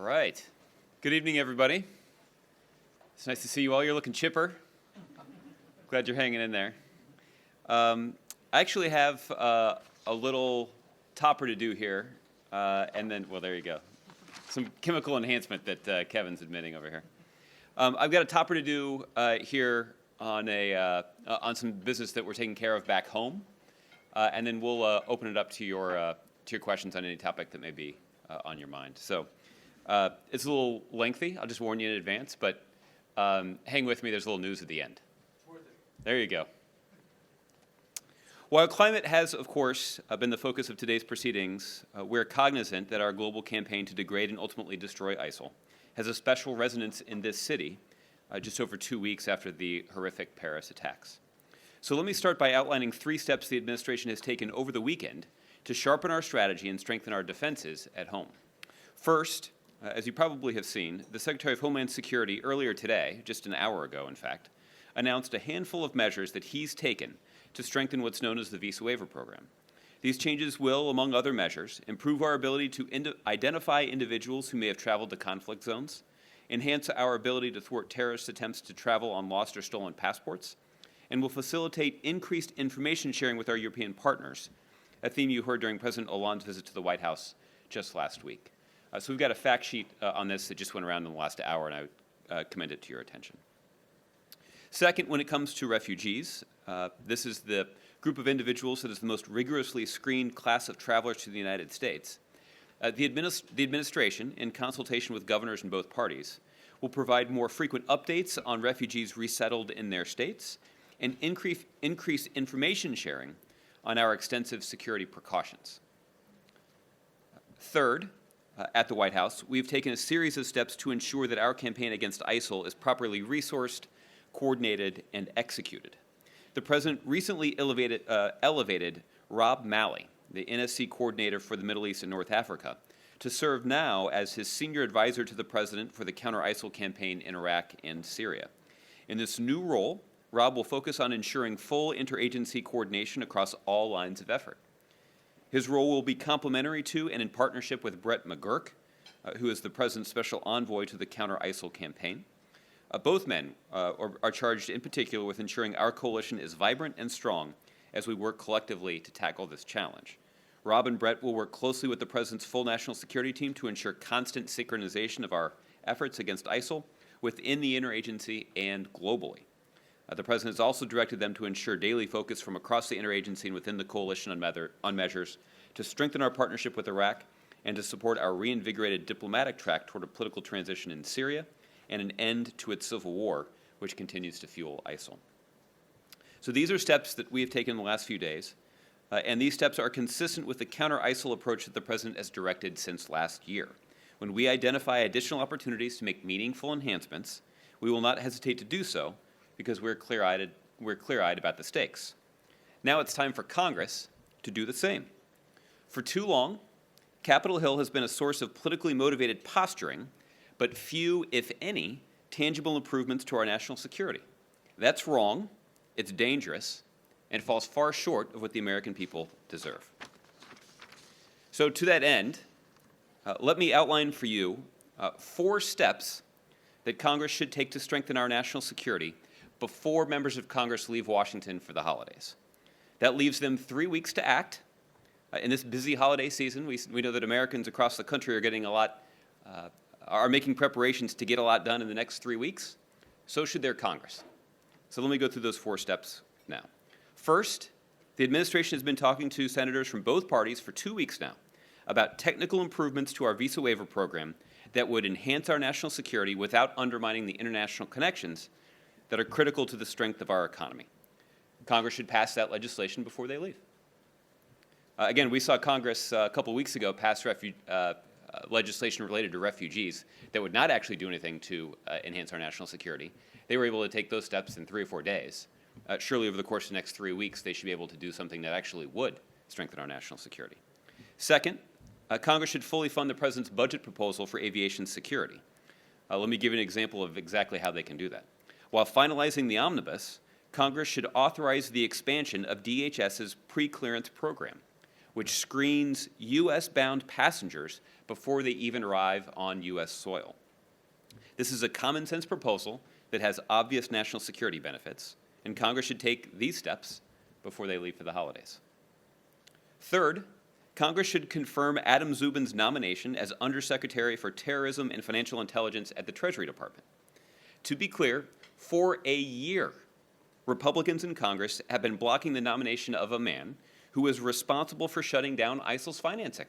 right. Good evening, everybody. It's nice to see you all. You're looking chipper. Glad you're hanging in there. I actually have a little topper to do here, and then, well, there you go. Some chemical enhancement that Kevin's admitting over here. I've got a topper to do here on some business that we're taking care of back home, and then we'll open it up to your questions on any topic that may be on your mind. So it's a little lengthy. I'll just warn you in advance, but hang with me. There's a little news at the end. It's worth it. There you go. While climate has, of course, been the focus of today's proceedings, we're cognizant that our global campaign to degrade and ultimately destroy ISIL has a special resonance in this city just over 2 weeks after the horrific Paris attacks. So let me start by outlining 3 steps the administration has taken over the weekend to sharpen our strategy and strengthen our defenses at home. First, as you probably have seen, the Secretary of Homeland Security earlier today, just an hour ago in fact, announced a handful of measures that he's taken to strengthen what's known as the Visa Waiver Program. These changes will, among other measures, improve our ability to identify individuals who may have traveled to conflict zones, enhance our ability to thwart terrorist attempts to travel on lost or stolen passports, and will facilitate increased information sharing with our European partners, a theme you heard during President Hollande's visit to the White House just last week. So we've got a fact sheet on this that just went around in the last hour, and I commend it to your attention. Second, when it comes to refugees, this is the group of individuals that is the most rigorously screened class of travelers to the United States. The administration, in consultation with governors in both parties, will provide more frequent updates on refugees resettled in their states and increase information sharing on our extensive security precautions. Third, at the White House, we've taken a series of steps to ensure that our campaign against ISIL is properly resourced, coordinated, and executed. The President recently elevated Rob Malley, the NSC coordinator for the Middle East and North Africa, to serve now as his senior advisor to the President for the counter-ISIL campaign in Iraq and Syria. In this new role, Rob will focus on ensuring full interagency coordination across all lines of effort. His role will be complementary to and in partnership with Brett McGurk, who is the President's special envoy to the counter-ISIL campaign. Both men are charged in particular with ensuring our coalition is vibrant and strong as we work collectively to tackle this challenge. Rob and Brett will work closely with the President's full national security team to ensure constant synchronization of our efforts against ISIL within the interagency and globally. The President has also directed them to ensure daily focus from across the interagency and within the coalition on measures to strengthen our partnership with Iraq and to support our reinvigorated diplomatic track toward a political transition in Syria and an end to its civil war, which continues to fuel ISIL. So these are steps that we have taken in the last few days, and these steps are consistent with the counter-ISIL approach that the President has directed since last year. When we identify additional opportunities to make meaningful enhancements, we will not hesitate to do so because we're clear-eyed about the stakes. Now it's time for Congress to do the same. For too long, Capitol Hill has been a source of politically motivated posturing, but few, if any, tangible improvements to our national security. That's wrong, it's dangerous, and falls far short of what the American people deserve. So to that end, let me outline for you 4 steps that Congress should take to strengthen our national security before members of Congress leave Washington for the holidays. That leaves them 3 weeks to act. In this busy holiday season, we know that Americans across the country are making preparations to get a lot done in the next 3 weeks. So should their Congress. So let me go through those 4 steps now. First, the administration has been talking to senators from both parties for 2 weeks now about technical improvements to our Visa Waiver Program that would enhance our national security without undermining the international connections that are critical to the strength of our economy. Congress should pass that legislation before they leave. Again, we saw Congress a couple weeks ago pass legislation related to refugees that would not actually do anything to enhance our national security. They were able to take those steps in 3 or 4 days. Surely over the course of the next 3 weeks, they should be able to do something that actually would strengthen our national security. Second, Congress should fully fund the President's budget proposal for aviation security. Let me give you an example of exactly how they can do that. While finalizing the omnibus, Congress should authorize the expansion of DHS's pre-clearance program. which screens U.S.-bound passengers before they even arrive on U.S. soil. This is a common-sense proposal that has obvious national security benefits, and Congress should take these steps before they leave for the holidays. Third, Congress should confirm Adam Szubin's nomination as Undersecretary for Terrorism and Financial Intelligence at the Treasury Department. To be clear, for a year, Republicans in Congress have been blocking the nomination of a man who is responsible for shutting down ISIL's financing.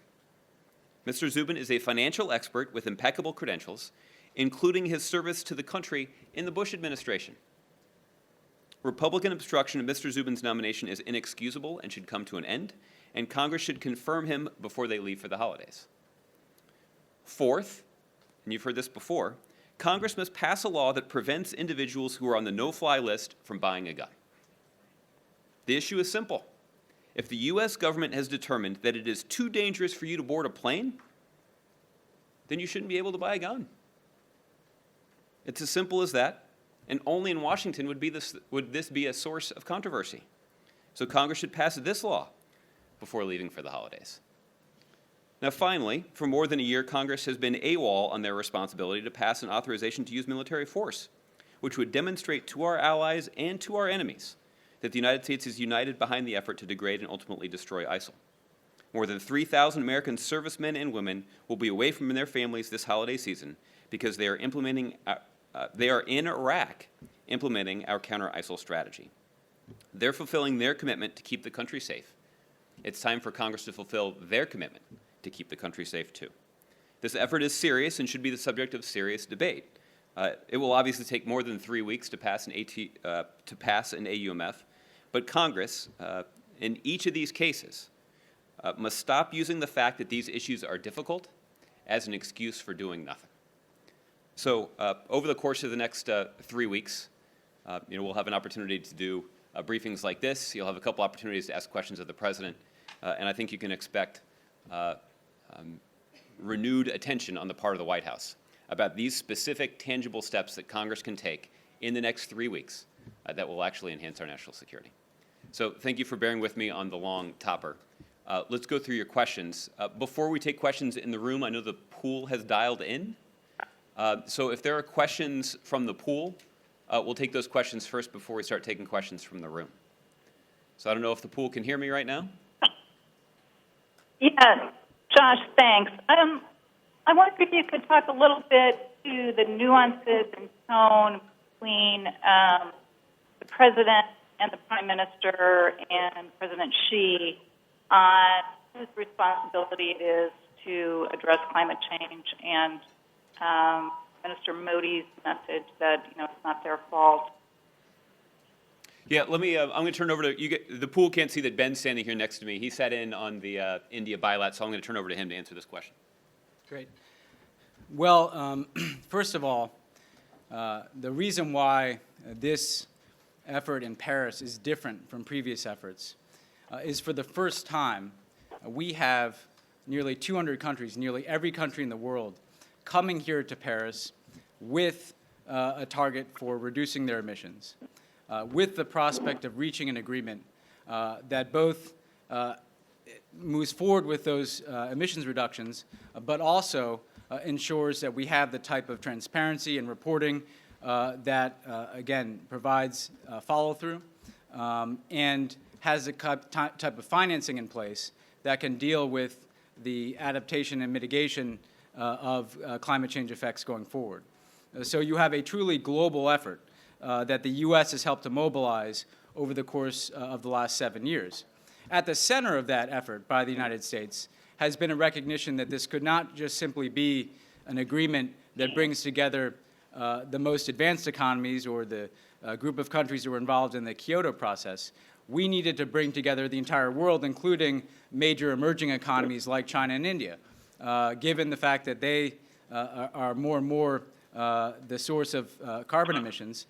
Mr. Szubin is a financial expert with impeccable credentials, including his service to the country in the Bush administration. Republican obstruction of Mr. Szubin's nomination is inexcusable and should come to an end, and Congress should confirm him before they leave for the holidays. Fourth, and you've heard this before, Congress must pass a law that prevents individuals who are on the no-fly list from buying a gun. The issue is simple. If the U.S. government has determined that it is too dangerous for you to board a plane, then you shouldn't be able to buy a gun. It's as simple as that, and only in Washington would this be a source of controversy. So Congress should pass this law before leaving for the holidays. Now finally, for more than a year, Congress has been AWOL on their responsibility to pass an authorization to use military force, which would demonstrate to our allies and to our enemies that the United States is united behind the effort to degrade and ultimately destroy ISIL. More than 3,000 American servicemen and women will be away from their families this holiday season because they are in Iraq implementing our counter-ISIL strategy. They're fulfilling their commitment to keep the country safe. It's time for Congress to fulfill their commitment to keep the country safe, too. This effort is serious and should be the subject of serious debate. It will obviously take more than 3 weeks to pass an AUMF, but Congress, in each of these cases, must stop using the fact that these issues are difficult as an excuse for doing nothing. So over the course of the next 3 weeks, we'll have an opportunity to do briefings like this. You'll have a couple opportunities to ask questions of the President, and I think you can expect renewed attention on the part of the White House about these specific tangible steps that Congress can take in the next 3 weeks that will actually enhance our national security. So thank you for bearing with me on the long topper. Let's go through your questions. Before we take questions in the room, I know the pool has dialed in. So if there are questions from the pool, we'll take those questions first before we start taking questions from the room. So I don't know if the pool can hear me right now. Yes, Josh, thanks. I wonder if you could talk a little bit to the nuances and tone between the President and the Prime Minister and President Xi on whose responsibility it is to address climate change and Minister Modi's message that it's not their fault. Yeah, let me. I'm going to turn over to you. The pool can't see that Ben's standing here next to me. He sat in on the India bilat, so I'm going to turn over to him to answer this question. Great. Well, first of all, the reason why this effort in Paris is different from previous efforts is for the first time we have nearly 200 countries, nearly every country in the world, coming here to Paris with a target for reducing their emissions, with the prospect of reaching an agreement that both moves forward with those emissions reductions, but also ensures that we have the type of transparency and reporting that, again, provides follow-through and has a type of financing in place that can deal with the adaptation and mitigation of climate change effects going forward. So you have a truly global effort that the U.S. has helped to mobilize over the course of the last 7 years. At the center of that effort by the United States has been a recognition that this could not just simply be an agreement that brings together the most advanced economies or the group of countries that were involved in the Kyoto process. We needed to bring together the entire world, including major emerging economies like China and India, given the fact that they are more and more the source of carbon emissions.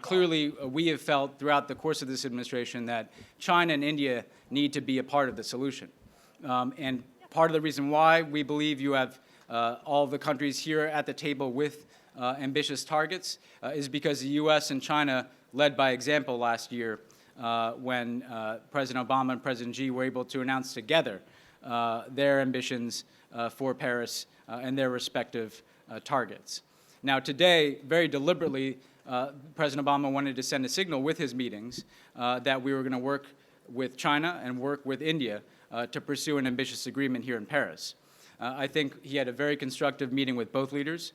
Clearly, we have felt throughout the course of this administration that China and India need to be a part of the solution. And part of the reason why we believe you have all the countries here at the table with ambitious targets is because the U.S. and China led by example last year when President Obama and President Xi were able to announce together their ambitions for Paris and their respective targets. Now, today, very deliberately, President Obama wanted to send a signal with his meetings that we were going to work with China and work with India to pursue an ambitious agreement here in Paris. I think he had a very constructive meeting with both leaders,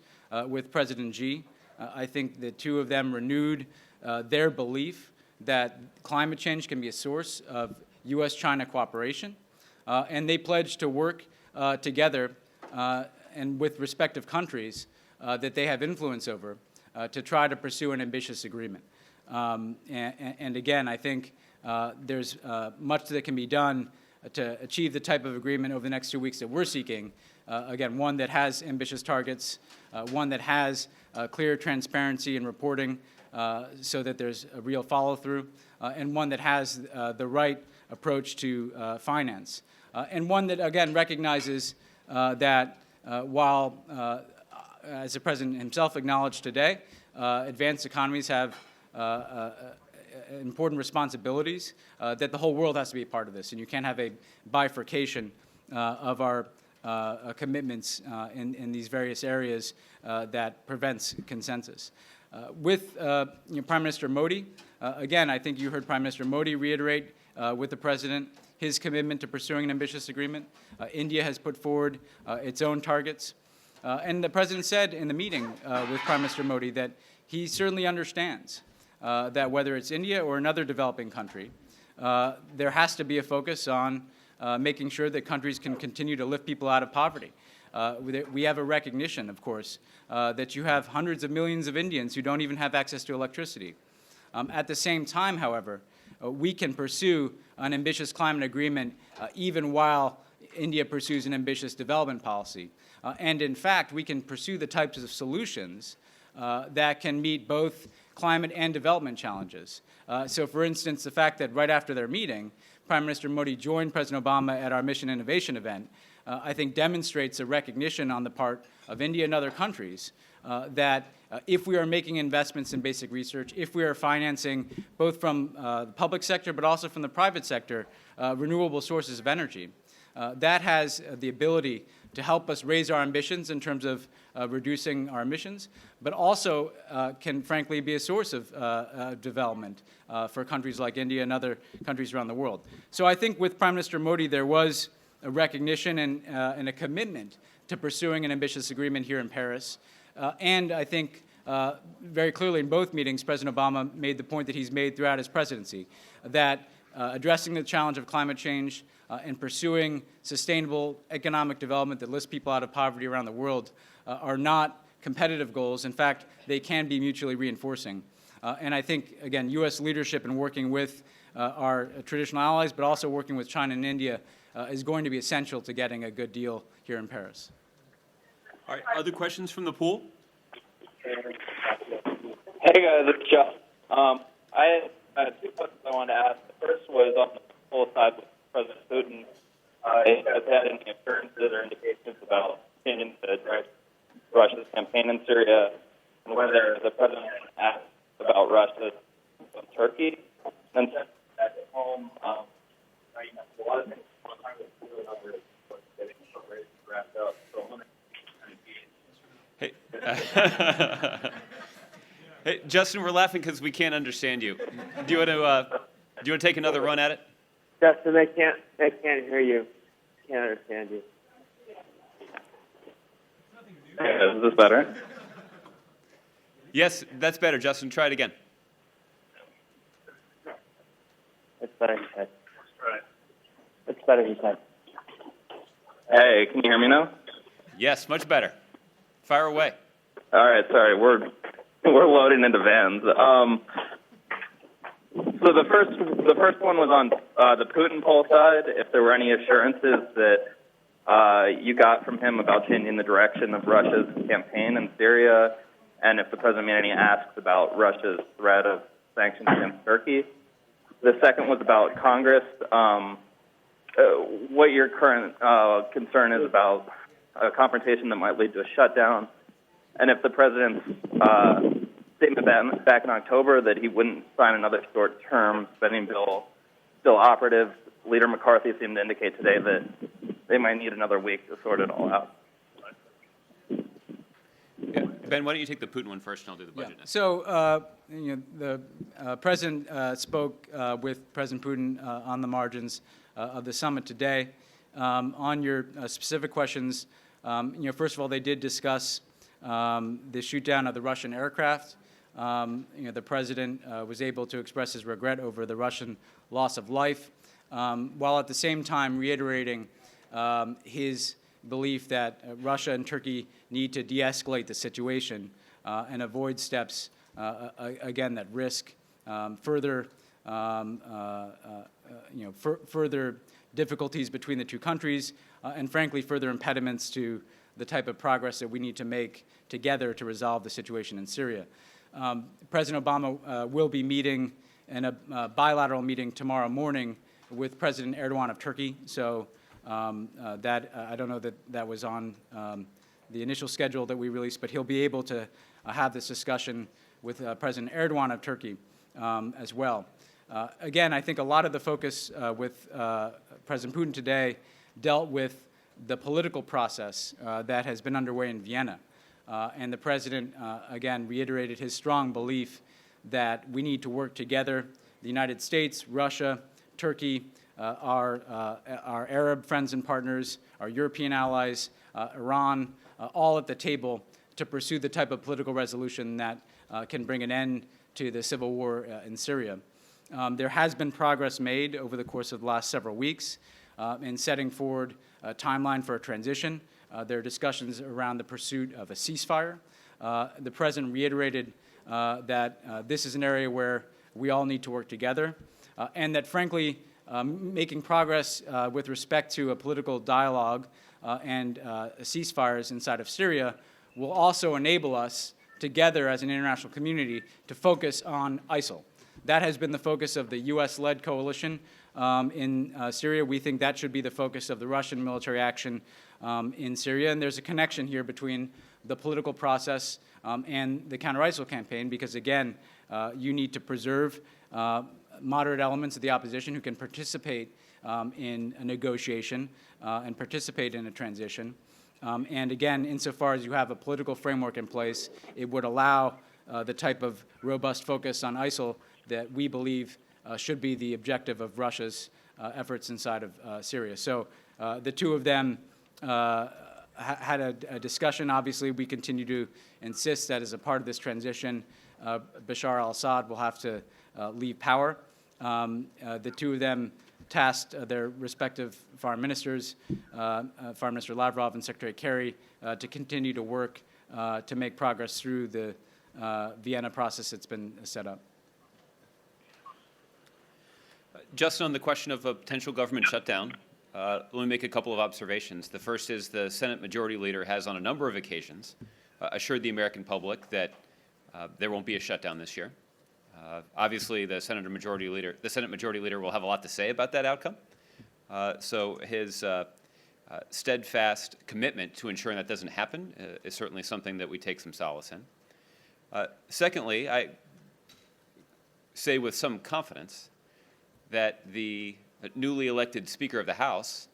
with President Xi. I think the two of them renewed their belief that climate change can be a source of U.S.-China cooperation, and they pledged to work together and with respective countries that they have influence over to try to pursue an ambitious agreement. And again, I think there's much that can be done to achieve the type of agreement over the next 2 weeks that we're seeking. Again, one that has ambitious targets, one that has clear transparency in reporting so that there's a real follow-through, and one that has the right approach to finance. And one that, again, recognizes that while, as the President himself acknowledged today, advanced economies have important responsibilities, that the whole world has to be a part of this, and you can't have a bifurcation of our commitments in these various areas that prevents consensus. With Prime Minister Modi, again, I think you heard Prime Minister Modi reiterate with the President his commitment to pursuing an ambitious agreement. India has put forward its own targets. And the President said in the meeting with Prime Minister Modi that he certainly understands that whether it's India or another developing country, there has to be a focus on making sure that countries can continue to lift people out of poverty. We have a recognition, of course, that you have hundreds of millions of Indians who don't even have access to electricity. At the same time, however, we can pursue an ambitious climate agreement even while India pursues an ambitious development policy. And in fact, we can pursue the types of solutions that can meet both climate and development challenges. So for instance, the fact that right after their meeting, Prime Minister Modi joined President Obama at our Mission Innovation event, I think demonstrates a recognition on the part of India and other countries that if we are making investments in basic research, if we are financing both from the public sector but also from the private sector renewable sources of energy, that has the ability to help us raise our ambitions in terms of reducing our emissions, but also can frankly be a source of development for countries like India and other countries around the world. So I think with Prime Minister Modi there was a recognition and a commitment to pursuing an ambitious agreement here in Paris. And I think very clearly in both meetings, President Obama made the point that he's made throughout his presidency, that addressing the challenge of climate change and pursuing sustainable economic development that lifts people out of poverty around the world are not competitive goals. In fact, they can be mutually reinforcing. And I think, again, U.S. leadership in working with our traditional allies, but also working with China and India, is going to be essential to getting a good deal here in Paris. All right, other questions from the pool? Hey guys, it's Jeff. I had two questions I wanted to ask. The first was on the full side with President Putin. Has had any assurances or indications about opinions to drive Russia's campaign in Syria, and whether the president asked about Russia and Turkey? And at home, a lot of things wrapped up. So I'm Hey, hey, Justin, we're laughing because we can't understand you. Do you want to take another run at it? Justin, I can't hear you. Can't understand you. Is this better? Yes, that's better, Justin. Try it again. It's better, he said. It's better, he said. Hey, can you hear me now? Yes, much better. Fire away. All right, sorry, we're loading into vans. So the first one was on the Putin poll side. If there were any assurances that you got from him about changing the direction of Russia's campaign in Syria, and if the president made any asks about Russia's threat of sanctions against Turkey. The second was about Congress. What your current concern is about a confrontation that might lead to a shutdown, and if the president's statement back in October that he wouldn't sign another short-term spending bill still operative. Leader McCarthy seemed to indicate today that they might need another week to sort it all out. Yeah. Ben, why don't you take the Putin one first, and I'll do the budget next. So, the president spoke with President Putin on the margins of the summit today. On your specific questions, first of all, they did discuss the shoot down of the Russian aircraft. The president was able to express his regret over the Russian loss of life, while at the same time reiterating his belief that Russia and Turkey need to de-escalate the situation and avoid steps, again, that risk further difficulties between the two countries, and frankly, further impediments to the type of progress that we need to make together to resolve the situation in Syria. President Obama will be meeting in a bilateral meeting tomorrow morning with President Erdogan of Turkey. So that I don't know that that was on the initial schedule that we released, but he'll be able to have this discussion with President Erdogan of Turkey as well. Again, I think a lot of the focus with President Putin today dealt with the political process that has been underway in Vienna. And the president, again, reiterated his strong belief that we need to work together, the United States, Russia, Turkey, our Arab friends and partners, our European allies, Iran, all at the table to pursue the type of political resolution that can bring an end to the civil war in Syria. There has been progress made over the course of the last several weeks in setting forward a timeline for a transition. There are discussions around the pursuit of a ceasefire. The president reiterated that this is an area where we all need to work together, and that, frankly, making progress with respect to a political dialogue and ceasefires inside of Syria will also enable us together as an international community to focus on ISIL. That has been the focus of the U.S.-led coalition in Syria. We think that should be the focus of the Russian military action in Syria. And there's a connection here between the political process and the counter-ISIL campaign because, again, you need to preserve moderate elements of the opposition who can participate in a negotiation and participate in a transition. And again, insofar as you have a political framework in place, it would allow the type of robust focus on ISIL that we believe should be the objective of Russia's efforts inside of Syria. So the two of them had a discussion. Obviously, we continue to insist that as a part of this transition, Bashar al-Assad will have to leave power. The two of them tasked their respective foreign ministers, Foreign Minister Lavrov and Secretary Kerry, to continue to work to make progress through the Vienna process that's been set up. Justin, on the question of a potential government shutdown, let me make a couple of observations. The first is the Senate Majority Leader has on a number of occasions assured the American public that there won't be a shutdown this year. Obviously, the Senate Majority Leader will have a lot to say about that outcome. So his steadfast commitment to ensuring that doesn't happen is certainly something that we take some solace in. Secondly, I say with some confidence that the newly elected Speaker of the House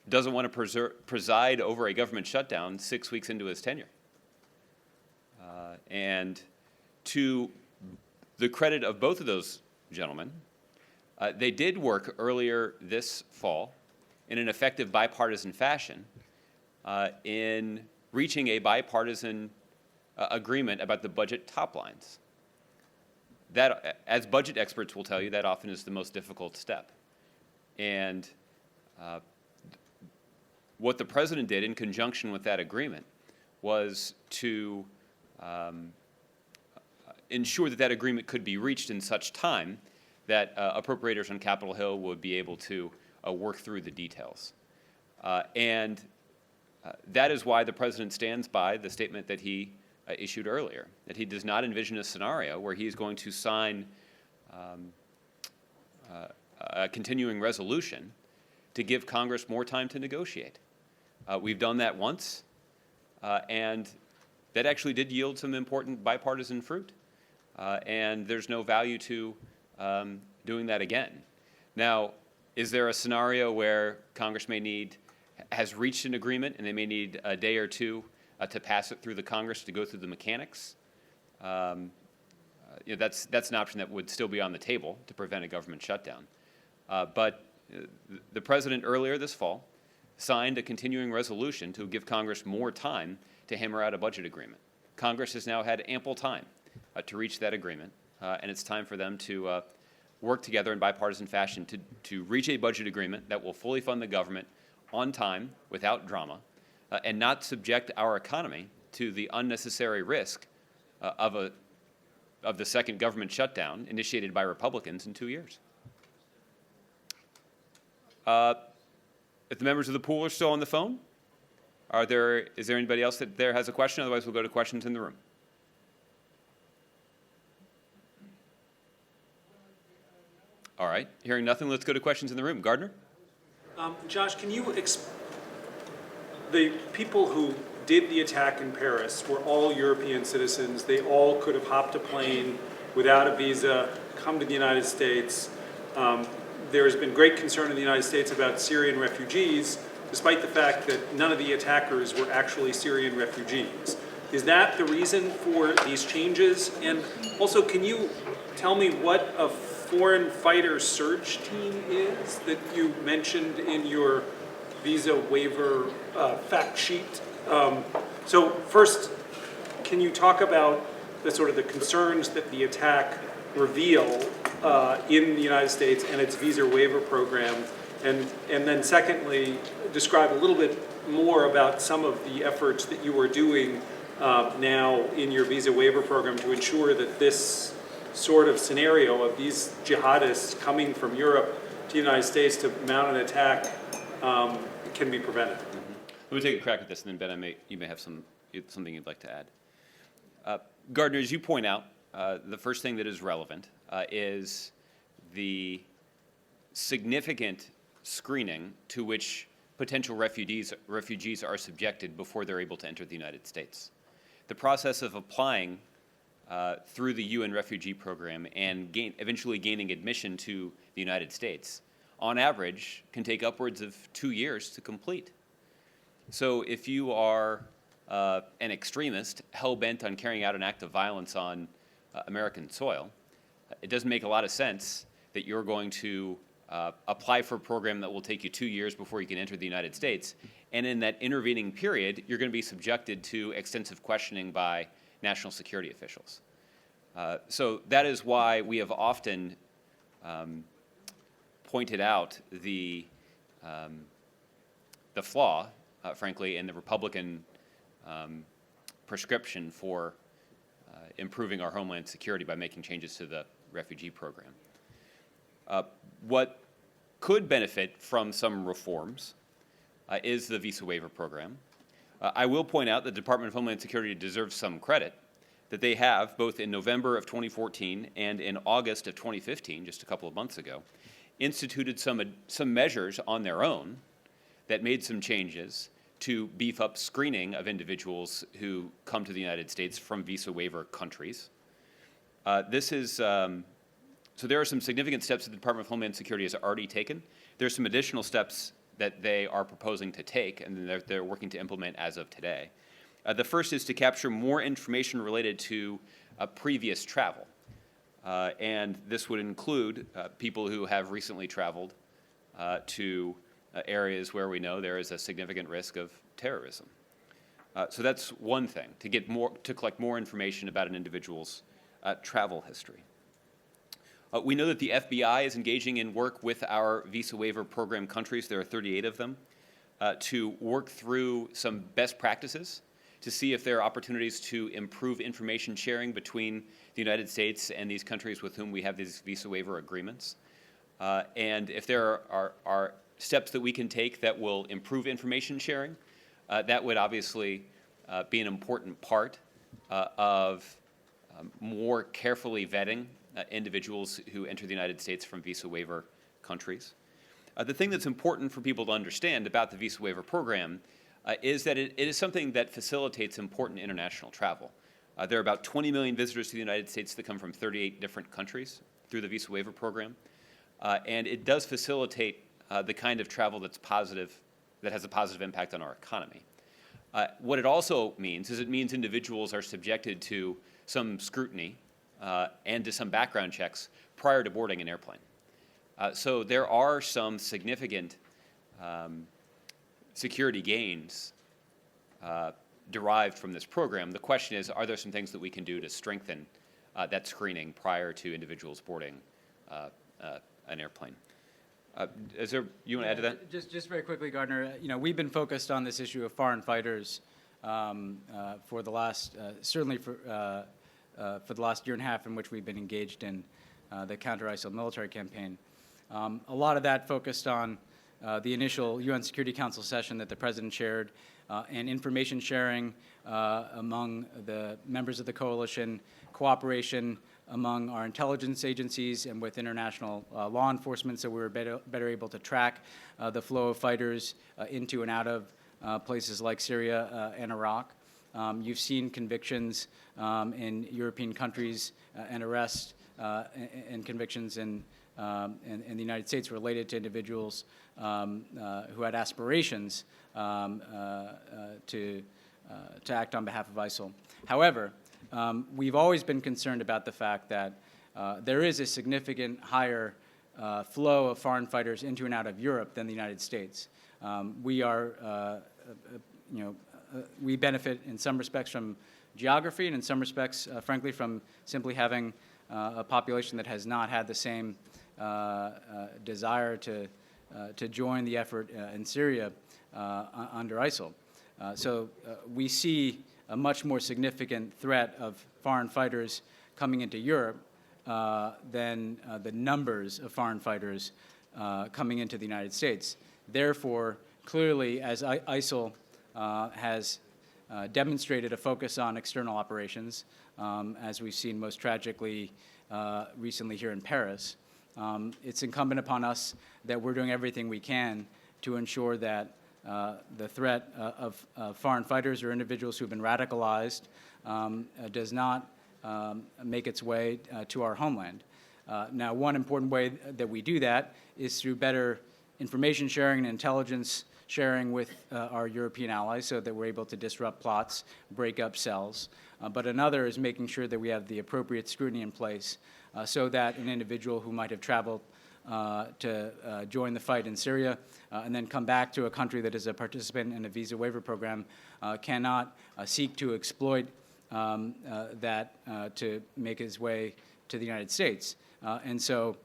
doesn't want to preside over a government shutdown 6 weeks into his tenure. And to the credit of both of those gentlemen, they did work earlier this fall in an effective bipartisan fashion in reaching a bipartisan agreement about the budget top lines. That, as budget experts will tell you, that often is the most difficult step. And what the president did in conjunction with that agreement was to ensure that that agreement could be reached in such time that appropriators on Capitol Hill would be able to work through the details. And that is why the president stands by the statement that he issued earlier, that he does not envision a scenario where he is going to sign a continuing resolution to give Congress more time to negotiate. We've done that once, and that actually did yield some important bipartisan fruit, and there's no value to doing that again. Now, Is there a scenario where Congress has reached an agreement and they may need a day or two to pass it through the Congress to go through the mechanics? That's an option that would still be on the table to prevent a government shutdown. But the president earlier this fall signed a continuing resolution to give Congress more time to hammer out a budget agreement. Congress has now had ample time to reach that agreement, and it's time for them to work together in bipartisan fashion to reach a budget agreement that will fully fund the government on time, without drama, and not subject our economy to the unnecessary risk of the second government shutdown initiated by Republicans in 2 years. If the members of the pool are still on the phone, is there anybody else that has a question? Otherwise, we'll go to questions in the room. All right, hearing nothing, let's go to questions in the room. Gardner? Josh, can you the people who did the attack in Paris were all European citizens. They all could have hopped a plane without a visa, come to the United States. There has been great concern in the United States about Syrian refugees, despite the fact that none of the attackers were actually Syrian refugees. Is that the reason for these changes? And also, can you tell me what a foreign fighter surge team is that you mentioned in your visa waiver fact sheet? So first, can you talk about the concerns that the attack revealed in the United States and its visa waiver program? And then secondly, describe a little bit more about some of the efforts that you are doing now in your visa waiver program to ensure that this sort of scenario of these jihadists coming from Europe to the United States to mount an attack can be prevented. Let me take a crack at this, and then Ben, you may have something you'd like to add. Gardner, as you point out, the first thing that is relevant is the significant screening to which potential refugees are subjected before they're able to enter the United States. The process of applying through the UN refugee program and eventually gaining admission to the United States, on average, can take upwards of 2 years to complete. So if you are an extremist hell-bent on carrying out an act of violence on American soil, it doesn't make a lot of sense that you're going to apply for a program that will take you 2 years before you can enter the United States. And in that intervening period, you're going to be subjected to extensive questioning by national security officials. So that is why we have often pointed out the flaw, frankly, in the Republican prescription for improving our homeland security by making changes to the refugee program. What could benefit from some reforms is the visa waiver program. I will point out the Department of Homeland Security deserves some credit that they have, both in November of 2014 and in August of 2015, just a couple of months ago, instituted some measures on their own that made some changes to beef up screening of individuals who come to the United States from visa waiver countries. So there are some significant steps that the Department of Homeland Security has already taken. There are some additional steps that they are proposing to take, and they're working to implement as of today. The first is to capture more information related to previous travel. And this would include people who have recently traveled to areas where we know there is a significant risk of terrorism. So that's one thing, to collect more information about an individual's travel history. We know that the FBI is engaging in work with our visa waiver program countries, there are 38 of them, to work through some best practices to see if there are opportunities to improve information sharing between the United States and these countries with whom we have these visa waiver agreements. And if there are steps that we can take that will improve information sharing, that would obviously be an important part of more carefully vetting individuals who enter the United States from visa waiver countries. The thing that's important for people to understand about the visa waiver program is that it is something that facilitates important international travel. There are about 20 million visitors to the United States that come from 38 different countries through the visa waiver program. And it does facilitate the kind of travel that's positive, that has a positive impact on our economy. What it also means is it means individuals are subjected to some scrutiny and to some background checks prior to boarding an airplane. So there are some significant security gains derived from this program. The question is, are there some things that we can do to strengthen that screening prior to individuals boarding an airplane? Is there, you want to add to that? Just very quickly, Gardner, we've been focused on this issue of foreign fighters for the last, certainly for the last year and a half in which we've been engaged in the counter-ISIL military campaign. A lot of that focused on the initial UN Security Council session that the President chaired, and information sharing among the members of the coalition, cooperation among our intelligence agencies and with international law enforcement, so we were better able to track the flow of fighters into and out of places like Syria and Iraq. You've seen convictions in European countries and arrests and convictions in the United States related to individuals who had aspirations to act on behalf of ISIL. However, we've always been concerned about the fact that there is a significant higher flow of foreign fighters into and out of Europe than the United States. We are, we benefit in some respects from geography and in some respects, frankly, from simply having a population that has not had the same desire to join the effort in Syria under ISIL. So we see a much more significant threat of foreign fighters coming into Europe than the numbers of foreign fighters coming into the United States. Therefore, clearly, as ISIL has demonstrated a focus on external operations, as we've seen most tragically recently here in Paris, it's incumbent upon us that we're doing everything we can to ensure that the threat of foreign fighters or individuals who've been radicalized does not make its way to our homeland. Now, one important way that we do that is through better information sharing and intelligence sharing with our European allies so that we're able to disrupt plots, break up cells. But another is making sure that we have the appropriate scrutiny in place so that an individual who might have traveled to join the fight in Syria and then come back to a country that is a participant in a visa waiver program cannot seek to exploit that to make his way to the United States. And so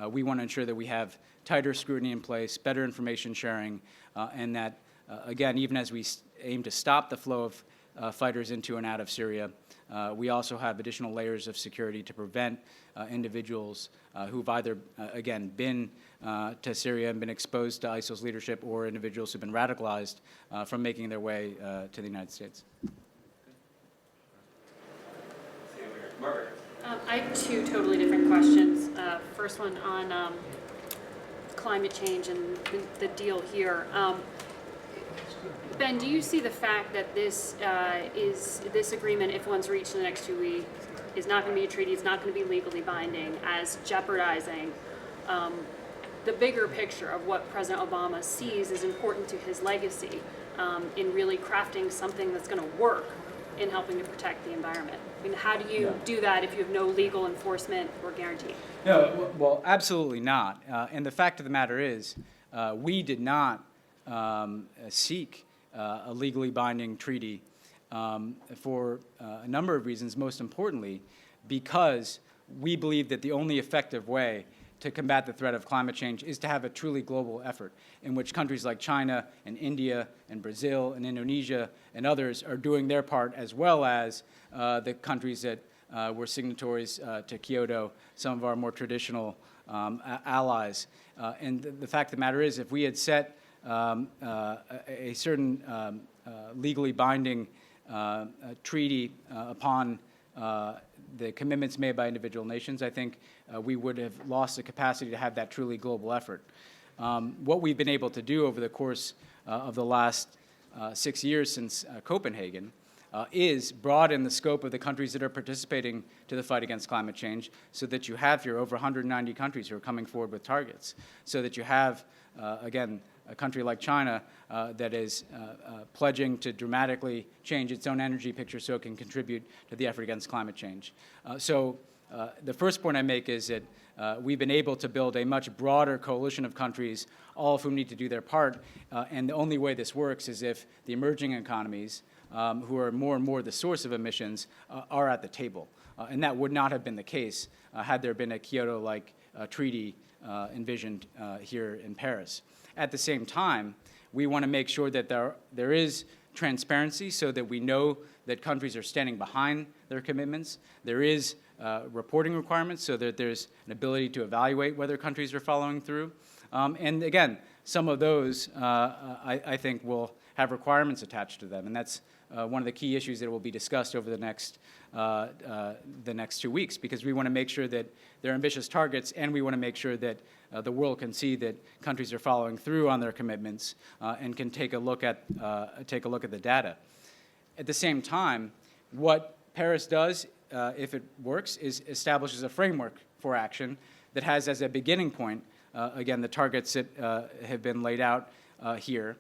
we want to ensure that we have tighter scrutiny in place, better information sharing, and that, again, even as we aim to stop the flow of fighters into and out of Syria, we also have additional layers of security to prevent individuals who've either, again, been to Syria and been exposed to ISIL's leadership or individuals who've been radicalized from making their way to the United States. I have two totally different questions. First one on climate change and the deal here. Ben, do you see the fact that this agreement, if one's reached in the next 2 weeks, is not going to be a treaty, it's not going to be legally binding, as jeopardizing the bigger picture of what President Obama sees is important to his legacy in really crafting something that's going to work in helping to protect the environment? I mean, how do you do that if you have no legal enforcement or guarantee? No, well, absolutely not. And the fact of the matter is, we did not seek a legally binding treaty for a number of reasons, most importantly, because we believe that the only effective way to combat the threat of climate change is to have a truly global effort in which countries like China and India and Brazil and Indonesia and others are doing their part, as well as the countries that were signatories to Kyoto, some of our more traditional allies. And the fact of the matter is, if we had set a certain legally binding treaty upon the commitments made by individual nations, I think we would have lost the capacity to have that truly global effort. What we've been able to do over the course of the last 6 years since Copenhagen is broaden the scope of the countries that are participating to the fight against climate change, so that you have here over 190 countries who are coming forward with targets, so that you have again, a country like China that is pledging to dramatically change its own energy picture so it can contribute to the effort against climate change. The first point I make is that we've been able to build a much broader coalition of countries, all of whom need to do their part, and the only way this works is if the emerging economies, who are more and more the source of emissions, are at the table. And that would not have been the case had there been a Kyoto-like treaty envisioned here in Paris. At the same time, we want to make sure that there is transparency so that we know that countries are standing behind their commitments. There is reporting requirements so that there's an ability to evaluate whether countries are following through. And again, some of those, I think, will have requirements attached to them. And that's one of the key issues that will be discussed over the next 2 weeks, because we want to make sure that they're ambitious targets, and we want to make sure that the world can see that countries are following through on their commitments and can take a look at the data. At the same time, what Paris does, if it works, is establishes a framework for action that has as a beginning point, again, the targets that have been laid out here.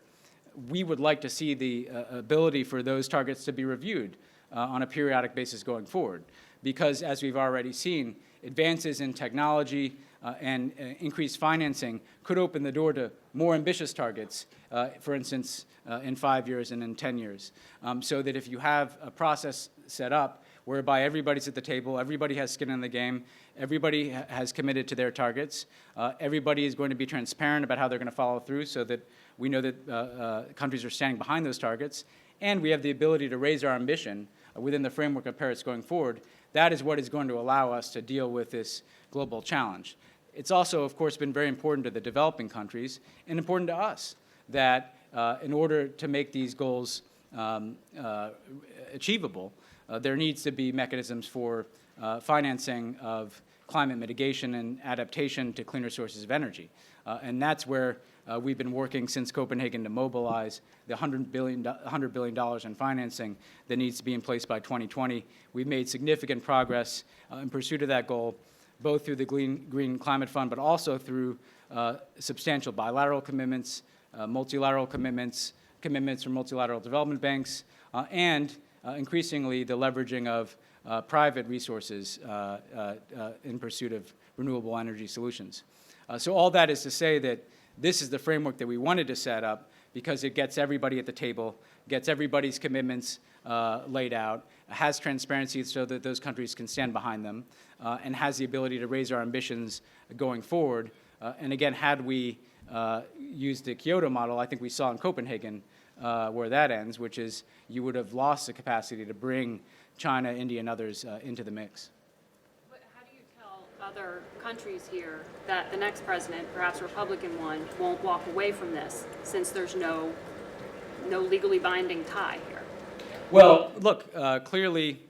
We would like to see the ability for those targets to be reviewed on a periodic basis going forward, because as we've already seen, advances in technology and increased financing could open the door to more ambitious targets, for instance, in 5 years and in 10 years. So that if you have a process set up whereby everybody's at the table, everybody has skin in the game, everybody has committed to their targets, everybody is going to be transparent about how they're going to follow through so that we know that countries are standing behind those targets, and we have the ability to raise our ambition within the framework of Paris going forward. That is what is going to allow us to deal with this global challenge. It's also, of course, been very important to the developing countries and important to us that in order to make these goals achievable, there needs to be mechanisms for financing of climate mitigation and adaptation to cleaner sources of energy. And that's where we've been working since Copenhagen to mobilize the $100 billion in financing that needs to be in place by 2020. We've made significant progress in pursuit of that goal, both through the Green Climate Fund, but also through substantial bilateral commitments, multilateral commitments from multilateral development banks, and increasingly the leveraging of private resources in pursuit of renewable energy solutions. So all that is to say that this is the framework that we wanted to set up because it gets everybody at the table, gets everybody's commitments laid out, has transparency so that those countries can stand behind them, and has the ability to raise our ambitions going forward. And again, had we used the Kyoto model, I think we saw in Copenhagen where that ends, which is you would have lost the capacity to bring China, India, and others into the mix. But how do you tell other countries here that the next president, perhaps a Republican one, won't walk away from this since there's no legally binding tie here? Well, look, clearly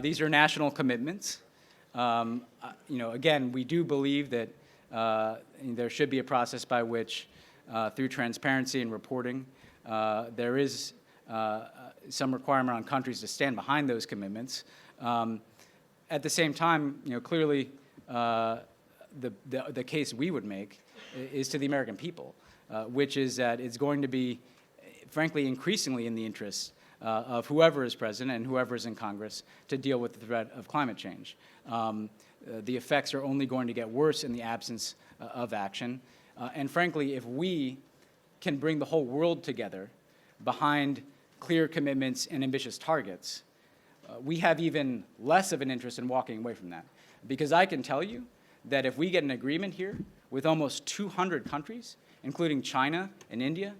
these are national commitments. Again, we do believe that there should be a process by which, through transparency and reporting, there is some requirement on countries to stand behind those commitments. At the same time, clearly the case we would make is to the American people, which is that it's going to be, frankly, increasingly in the interest of whoever is president and whoever is in Congress to deal with the threat of climate change. The effects are only going to get worse in the absence of action. And frankly, if we can bring the whole world together behind clear commitments and ambitious targets, we have even less of an interest in walking away from that. Because I can tell you that if we get an agreement here with almost 200 countries, including China and India,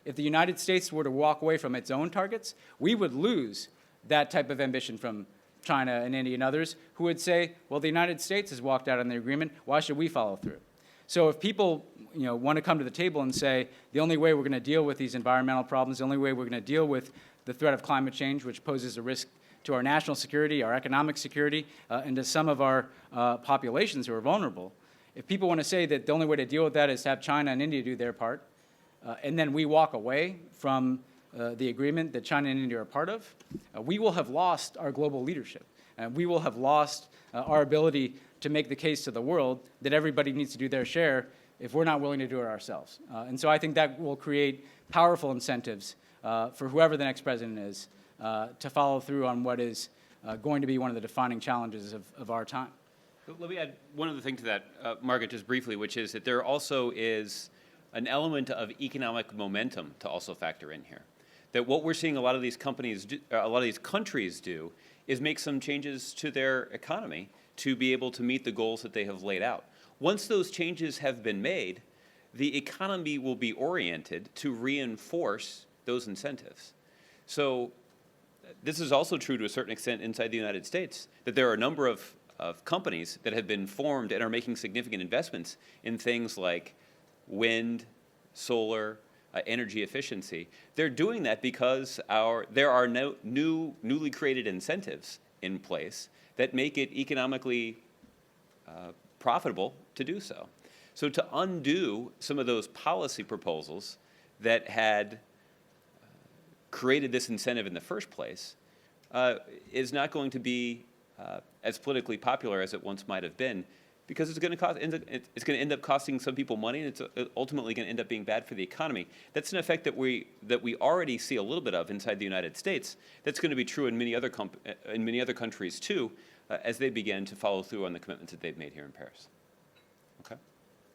if the United States were to walk away from its own targets, we would lose that type of ambition from China and India and others who would say, well, the United States has walked out on the agreement, why should we follow through? So if people want to come to the table and say, the only way we're going to deal with these environmental problems, the only way we're going to deal with the threat of climate change, which poses a risk to our national security, our economic security, and to some of our populations who are vulnerable, if people want to say that the only way to deal with that is to have China and India do their part, and then we walk away from the agreement that China and India are part of, we will have lost our global leadership. We will have lost our ability to make the case to the world that everybody needs to do their share if we're not willing to do it ourselves. And so I think that will create powerful incentives for whoever the next president is to follow through on what is going to be one of the defining challenges of our time. Let me add one other thing to that, Margaret, just briefly, which is that there also is an element of economic momentum to also factor in here. That what we're seeing a lot of these companies, a lot of these countries do, is make some changes to their economy to be able to meet the goals that they have laid out. Once those changes have been made, the economy will be oriented to reinforce those incentives. So this is also true to a certain extent inside the United States, that there are a number of companies that have been formed and are making significant investments in things like wind, solar, energy efficiency. They're doing that because there are newly created incentives in place that make it economically profitable to do so. So to undo some of those policy proposals that had created this incentive in the first place is not going to be as politically popular as it once might have been, because it's going to end up costing some people money, and it's ultimately going to end up being bad for the economy. That's an effect that we already see a little bit of inside the United States. That's going to be true in many other countries too, as they begin to follow through on the commitments that they've made here in Paris. Okay,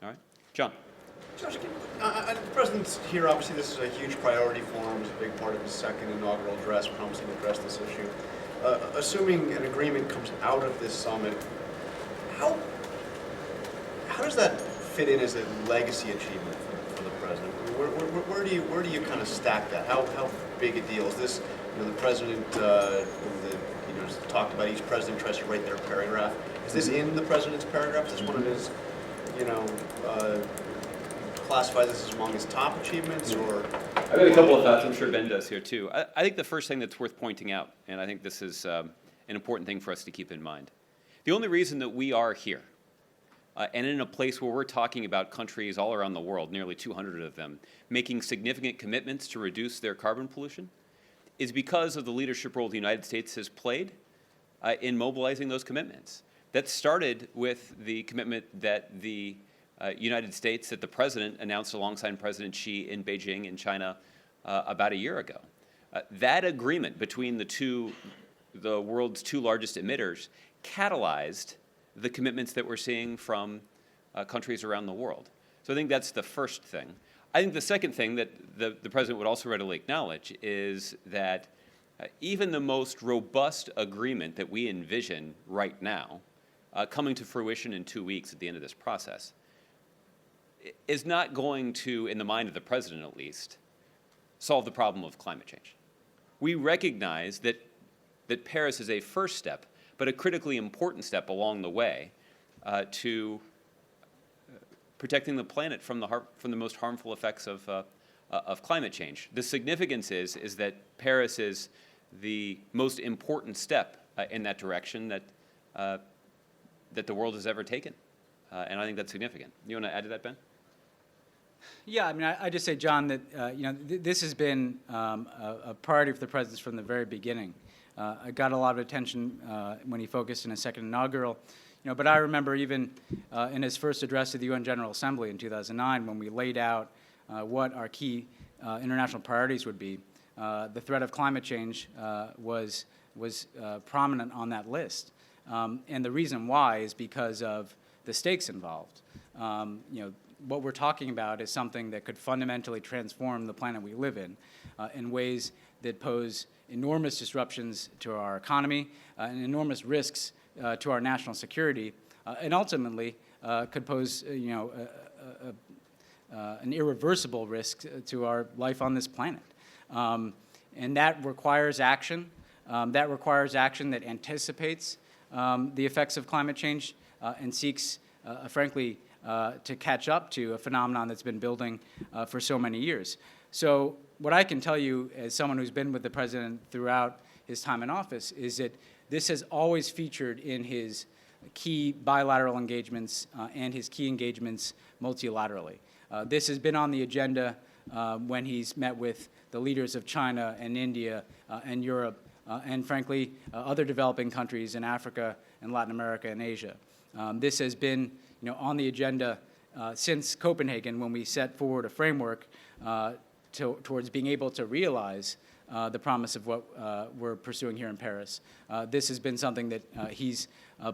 all right, John. Josh, the president's here. Obviously, this is a huge priority for him. It's a big part of his second inaugural address, promising to address this issue. Assuming an agreement comes out of this summit, how does that fit in as a legacy achievement for the president? Where do you kind of stack that? How big a deal is this? You know, the president talked about each president tries to write their paragraph. Is this in the president's paragraph? Is this one of his, classify this as among his top achievements, or? I've got a couple of thoughts. I'm sure Ben does here too. I think the first thing that's worth pointing out, and I think this is an important thing for us to keep in mind, the only reason that we are here, and in a place where we're talking about countries all around the world, nearly 200 of them, making significant commitments to reduce their carbon pollution, is because of the leadership role the United States has played in mobilizing those commitments. That started with the commitment that the United States, that the president announced alongside President Xi in Beijing in China about a year ago. That agreement between the world's two largest emitters catalyzed the commitments that we're seeing from countries around the world. So I think that's the first thing. I think the second thing that the president would also readily acknowledge is that even the most robust agreement that we envision right now, coming to fruition in 2 weeks at the end of this process, is not going to, in the mind of the president at least, solve the problem of climate change. We recognize that Paris is a first step, but a critically important step along the way to protecting the planet from the most harmful effects of climate change. The significance is that Paris is the most important step in that direction that the world has ever taken, and I think that's significant. You want to add to that, Ben? Yeah, I mean, I just say, John, that this has been a priority for the president from the very beginning. It got a lot of attention when he focused in his second inaugural. But I remember even in his first address to the UN General Assembly in 2009, when we laid out what our key international priorities would be, the threat of climate change was prominent on that list. And the reason why is because of the stakes involved. What we're talking about is something that could fundamentally transform the planet we live in ways that pose enormous disruptions to our economy and enormous risks to our national security, and ultimately could pose, an irreversible risk to our life on this planet. And that requires action. That requires action that anticipates the effects of climate change and seeks, frankly, to catch up to a phenomenon that's been building for so many years. So what I can tell you as someone who's been with the president throughout his time in office is that this has always featured in his key bilateral engagements and his key engagements multilaterally. This has been on the agenda when he's met with the leaders of China and India and Europe and, frankly, other developing countries in Africa and Latin America and Asia. This has been on the agenda since Copenhagen, when we set forward a framework towards being able to realize the promise of what we're pursuing here in Paris. This has been something that he's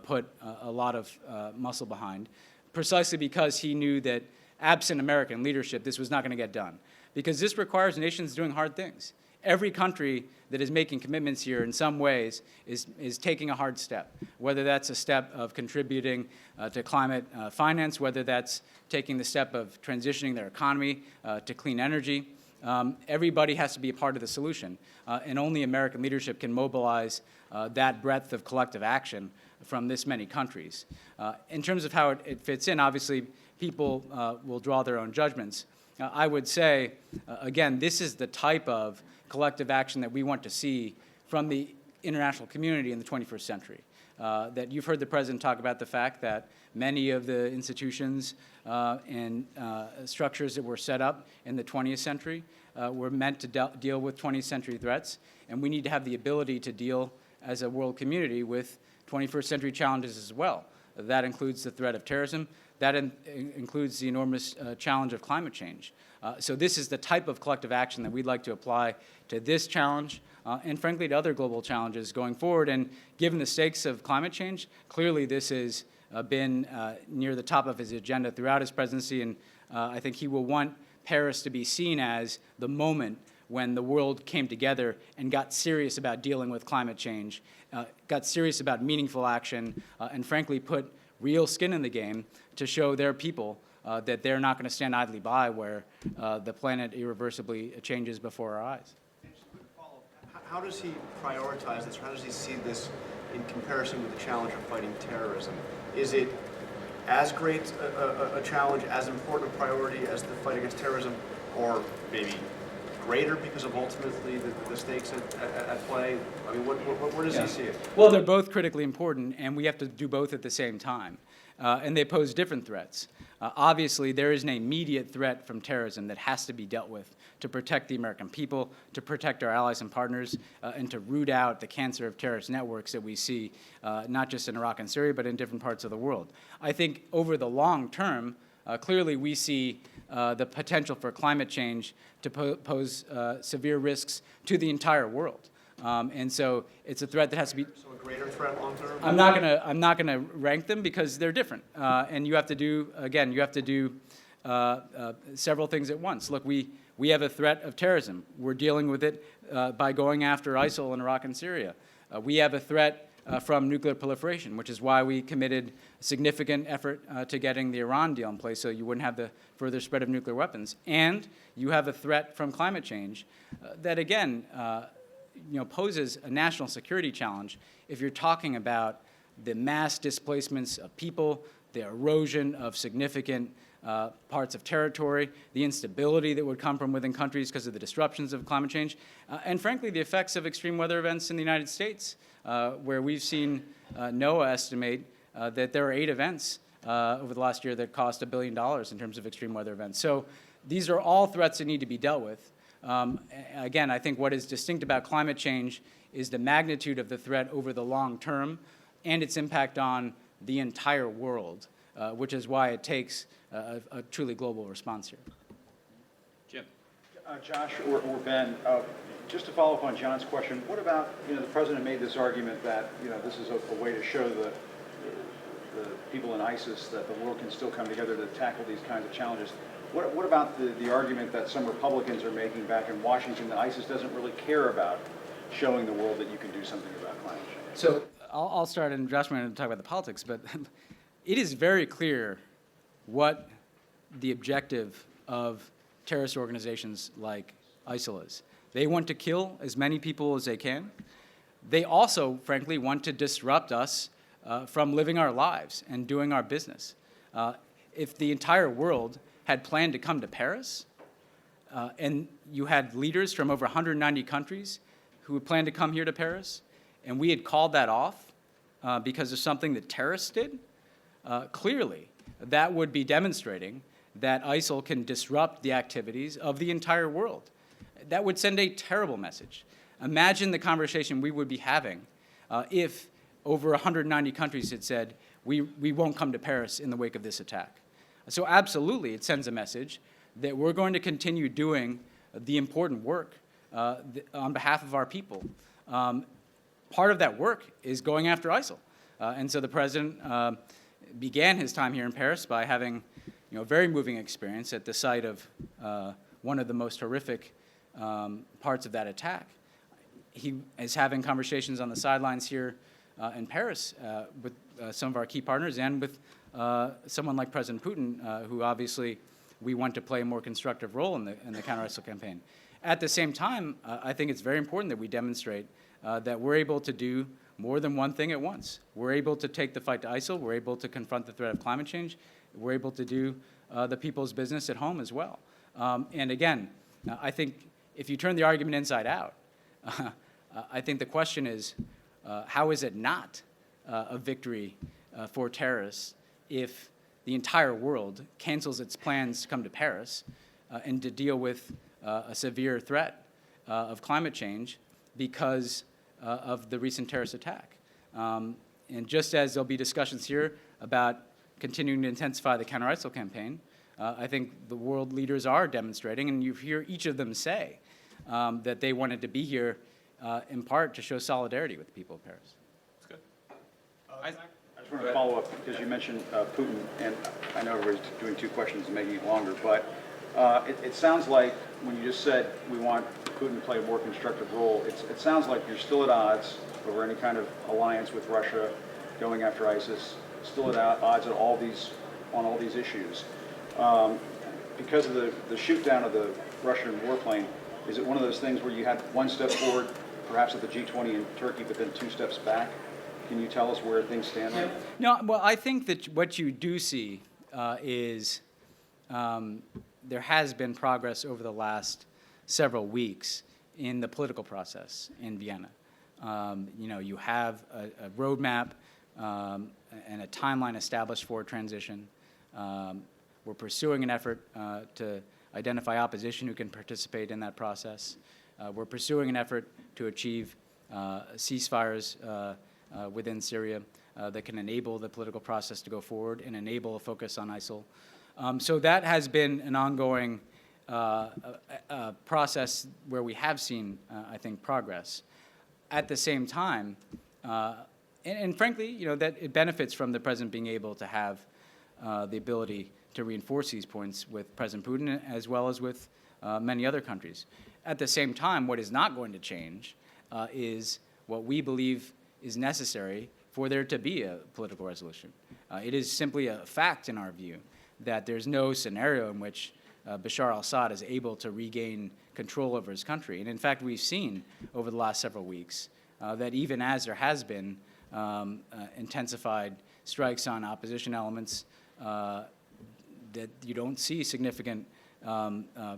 put a lot of muscle behind, precisely because he knew that absent American leadership, this was not going to get done. Because this requires nations doing hard things. Every country that is making commitments here in some ways is taking a hard step, whether that's a step of contributing to climate finance, whether that's taking the step of transitioning their economy to clean energy. Everybody has to be a part of the solution, and only American leadership can mobilize that breadth of collective action from this many countries. In terms of how it fits in, obviously, people will draw their own judgments. I would say, again, this is the type of collective action that we want to see from the international community in the 21st century. That you've heard the President talk about the fact that many of the institutions and structures that were set up in the 20th century were meant to deal with 20th century threats, and we need to have the ability to deal as a world community with 21st century challenges as well. That includes the threat of terrorism. That includes the enormous challenge of climate change. So this is the type of collective action that we'd like to apply to this challenge and, frankly, to other global challenges going forward. And given the stakes of climate change, clearly this has been near the top of his agenda throughout his presidency, and I think he will want Paris to be seen as the moment when the world came together and got serious about dealing with climate change, got serious about meaningful action, and frankly put real skin in the game to show their people that they're not going to stand idly by where the planet irreversibly changes before our eyes. How does he prioritize this, or how does he see this in comparison with the challenge of fighting terrorism? Is it as great a challenge, as important a priority as the fight against terrorism, or maybe greater because of ultimately the stakes at play? I mean, where does he see it? Well, they're both critically important, and we have to do both at the same time. And they pose different threats. Obviously, there is an immediate threat from terrorism that has to be dealt with to protect the American people, to protect our allies and partners, and to root out the cancer of terrorist networks that we see, not just in Iraq and Syria, but in different parts of the world. I think over the long term, clearly we see the potential for climate change to pose severe risks to the entire world. And so it's a threat that has to be. So a greater threat long term? I'm not gonna rank them because they're different, and you have to do several things at once. Look, we have a threat of terrorism. We're dealing with it by going after ISIL in Iraq and Syria. We have a threat from nuclear proliferation, which is why we committed significant effort to getting the Iran deal in place so you wouldn't have the further spread of nuclear weapons. And you have a threat from climate change that, again, poses a national security challenge if you're talking about the mass displacements of people, the erosion of significant parts of territory, the instability that would come from within countries because of the disruptions of climate change, and frankly, the effects of extreme weather events in the United States, where we've seen NOAA estimate that there are 8 events over the last year that cost $1 billion in terms of extreme weather events. So these are all threats that need to be dealt with. Again, I think what is distinct about climate change is the magnitude of the threat over the long term and its impact on the entire world, which is why it takes a truly global response here. Jim. Josh or Ben, just to follow up on John's question, what about, the President made this argument that, this is a way to show the people in ISIS that the world can still come together to tackle these kinds of challenges. What about the argument that some Republicans are making back in Washington that ISIS doesn't really care about showing the world that you can do something about climate change? So I'll start, and Josh might talk about the politics, but it is very clear what the objective of terrorist organizations like ISIL is. They want to kill as many people as they can. They also, frankly, want to disrupt us from living our lives and doing our business. If the entire world had planned to come to Paris, and you had leaders from over 190 countries who had planned to come here to Paris, and we had called that off because of something that terrorists did, clearly that would be demonstrating that ISIL can disrupt the activities of the entire world. That would send a terrible message. Imagine the conversation we would be having if over 190 countries had said, we won't come to Paris in the wake of this attack. So absolutely, it sends a message that we're going to continue doing the important work on behalf of our people. Part of that work is going after ISIL. And so the president began his time here in Paris by having a very moving experience at the site of one of the most horrific parts of that attack. He is having conversations on the sidelines here in Paris with some of our key partners and with someone like President Putin, who obviously we want to play a more constructive role in the counter-ISIL campaign. At the same time, I think it's very important that we demonstrate that we're able to do more than one thing at once. We're able to take the fight to ISIL. We're able to confront the threat of climate change. We're able to do the people's business at home as well. And again, I think if you turn the argument inside out, I think the question is, how is it not a victory for terrorists if the entire world cancels its plans to come to Paris and to deal with a severe threat of climate change because of the recent terrorist attack? And just as there'll be discussions here about continuing to intensify the counter-ISIL campaign, I think the world leaders are demonstrating, and you hear each of them say that they wanted to be here in part to show solidarity with the people of Paris. That's good. I just want to follow up, because you mentioned Putin, and I know everybody's doing two questions and making it longer, but it sounds like when you just said we want Putin to play a more constructive role, it sounds like you're still at odds over any kind of alliance with Russia going after ISIS, still at odds on all these issues. Because of the shoot down of the Russian warplane, is it one of those things where you had one step forward, perhaps at the G20 in Turkey, but then two steps back? Can you tell us where things stand right now? No, well, I think that what you do see is there has been progress over the last several weeks in the political process in Vienna. You have a roadmap and a timeline established for transition. We're pursuing an effort to identify opposition who can participate in that process. We're pursuing an effort to achieve ceasefires within Syria that can enable the political process to go forward and enable a focus on ISIL. So that has been an ongoing process where we have seen, I think, progress. At the same time, and frankly, that it benefits from the president being able to have the ability to reinforce these points with President Putin as well as with many other countries. At the same time, what is not going to change is what we believe is necessary for there to be a political resolution. It is simply a fact in our view that there's no scenario in which Bashar al-Assad is able to regain control over his country. And in fact, we've seen over the last several weeks that even as there has been intensified strikes on opposition elements, that you don't see significant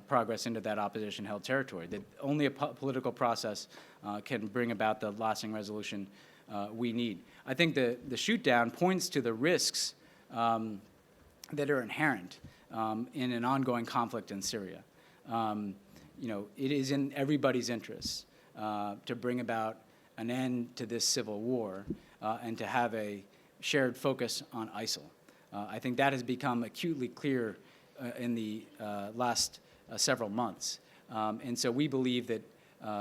progress into that opposition-held territory, that only a political process can bring about the lasting resolution we need. I think the shoot-down points to the risks that are inherent in an ongoing conflict in Syria. It is in everybody's interest to bring about an end to this civil war and to have a shared focus on ISIL. I think that has become acutely clear in the last several months. And so we believe that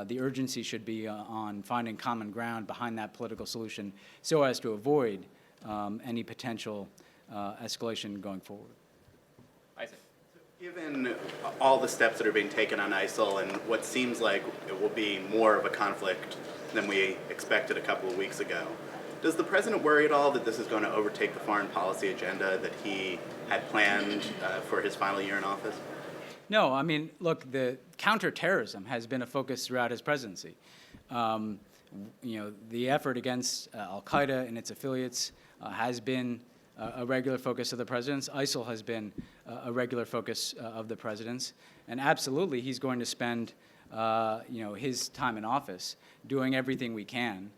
the urgency should be on finding common ground behind that political solution so as to avoid any potential escalation going forward. Isaac. Given all the steps that are being taken on ISIL and what seems like it will be more of a conflict than we expected a couple of weeks ago, does the president worry at all that this is going to overtake the foreign policy agenda that he had planned for his final year in office? No, I mean, look, the counterterrorism has been a focus throughout his presidency. The effort against al-Qaeda and its affiliates has been a regular focus of the president's. ISIL has been a regular focus of the president's. And absolutely, he's going to spend his time in office doing everything we can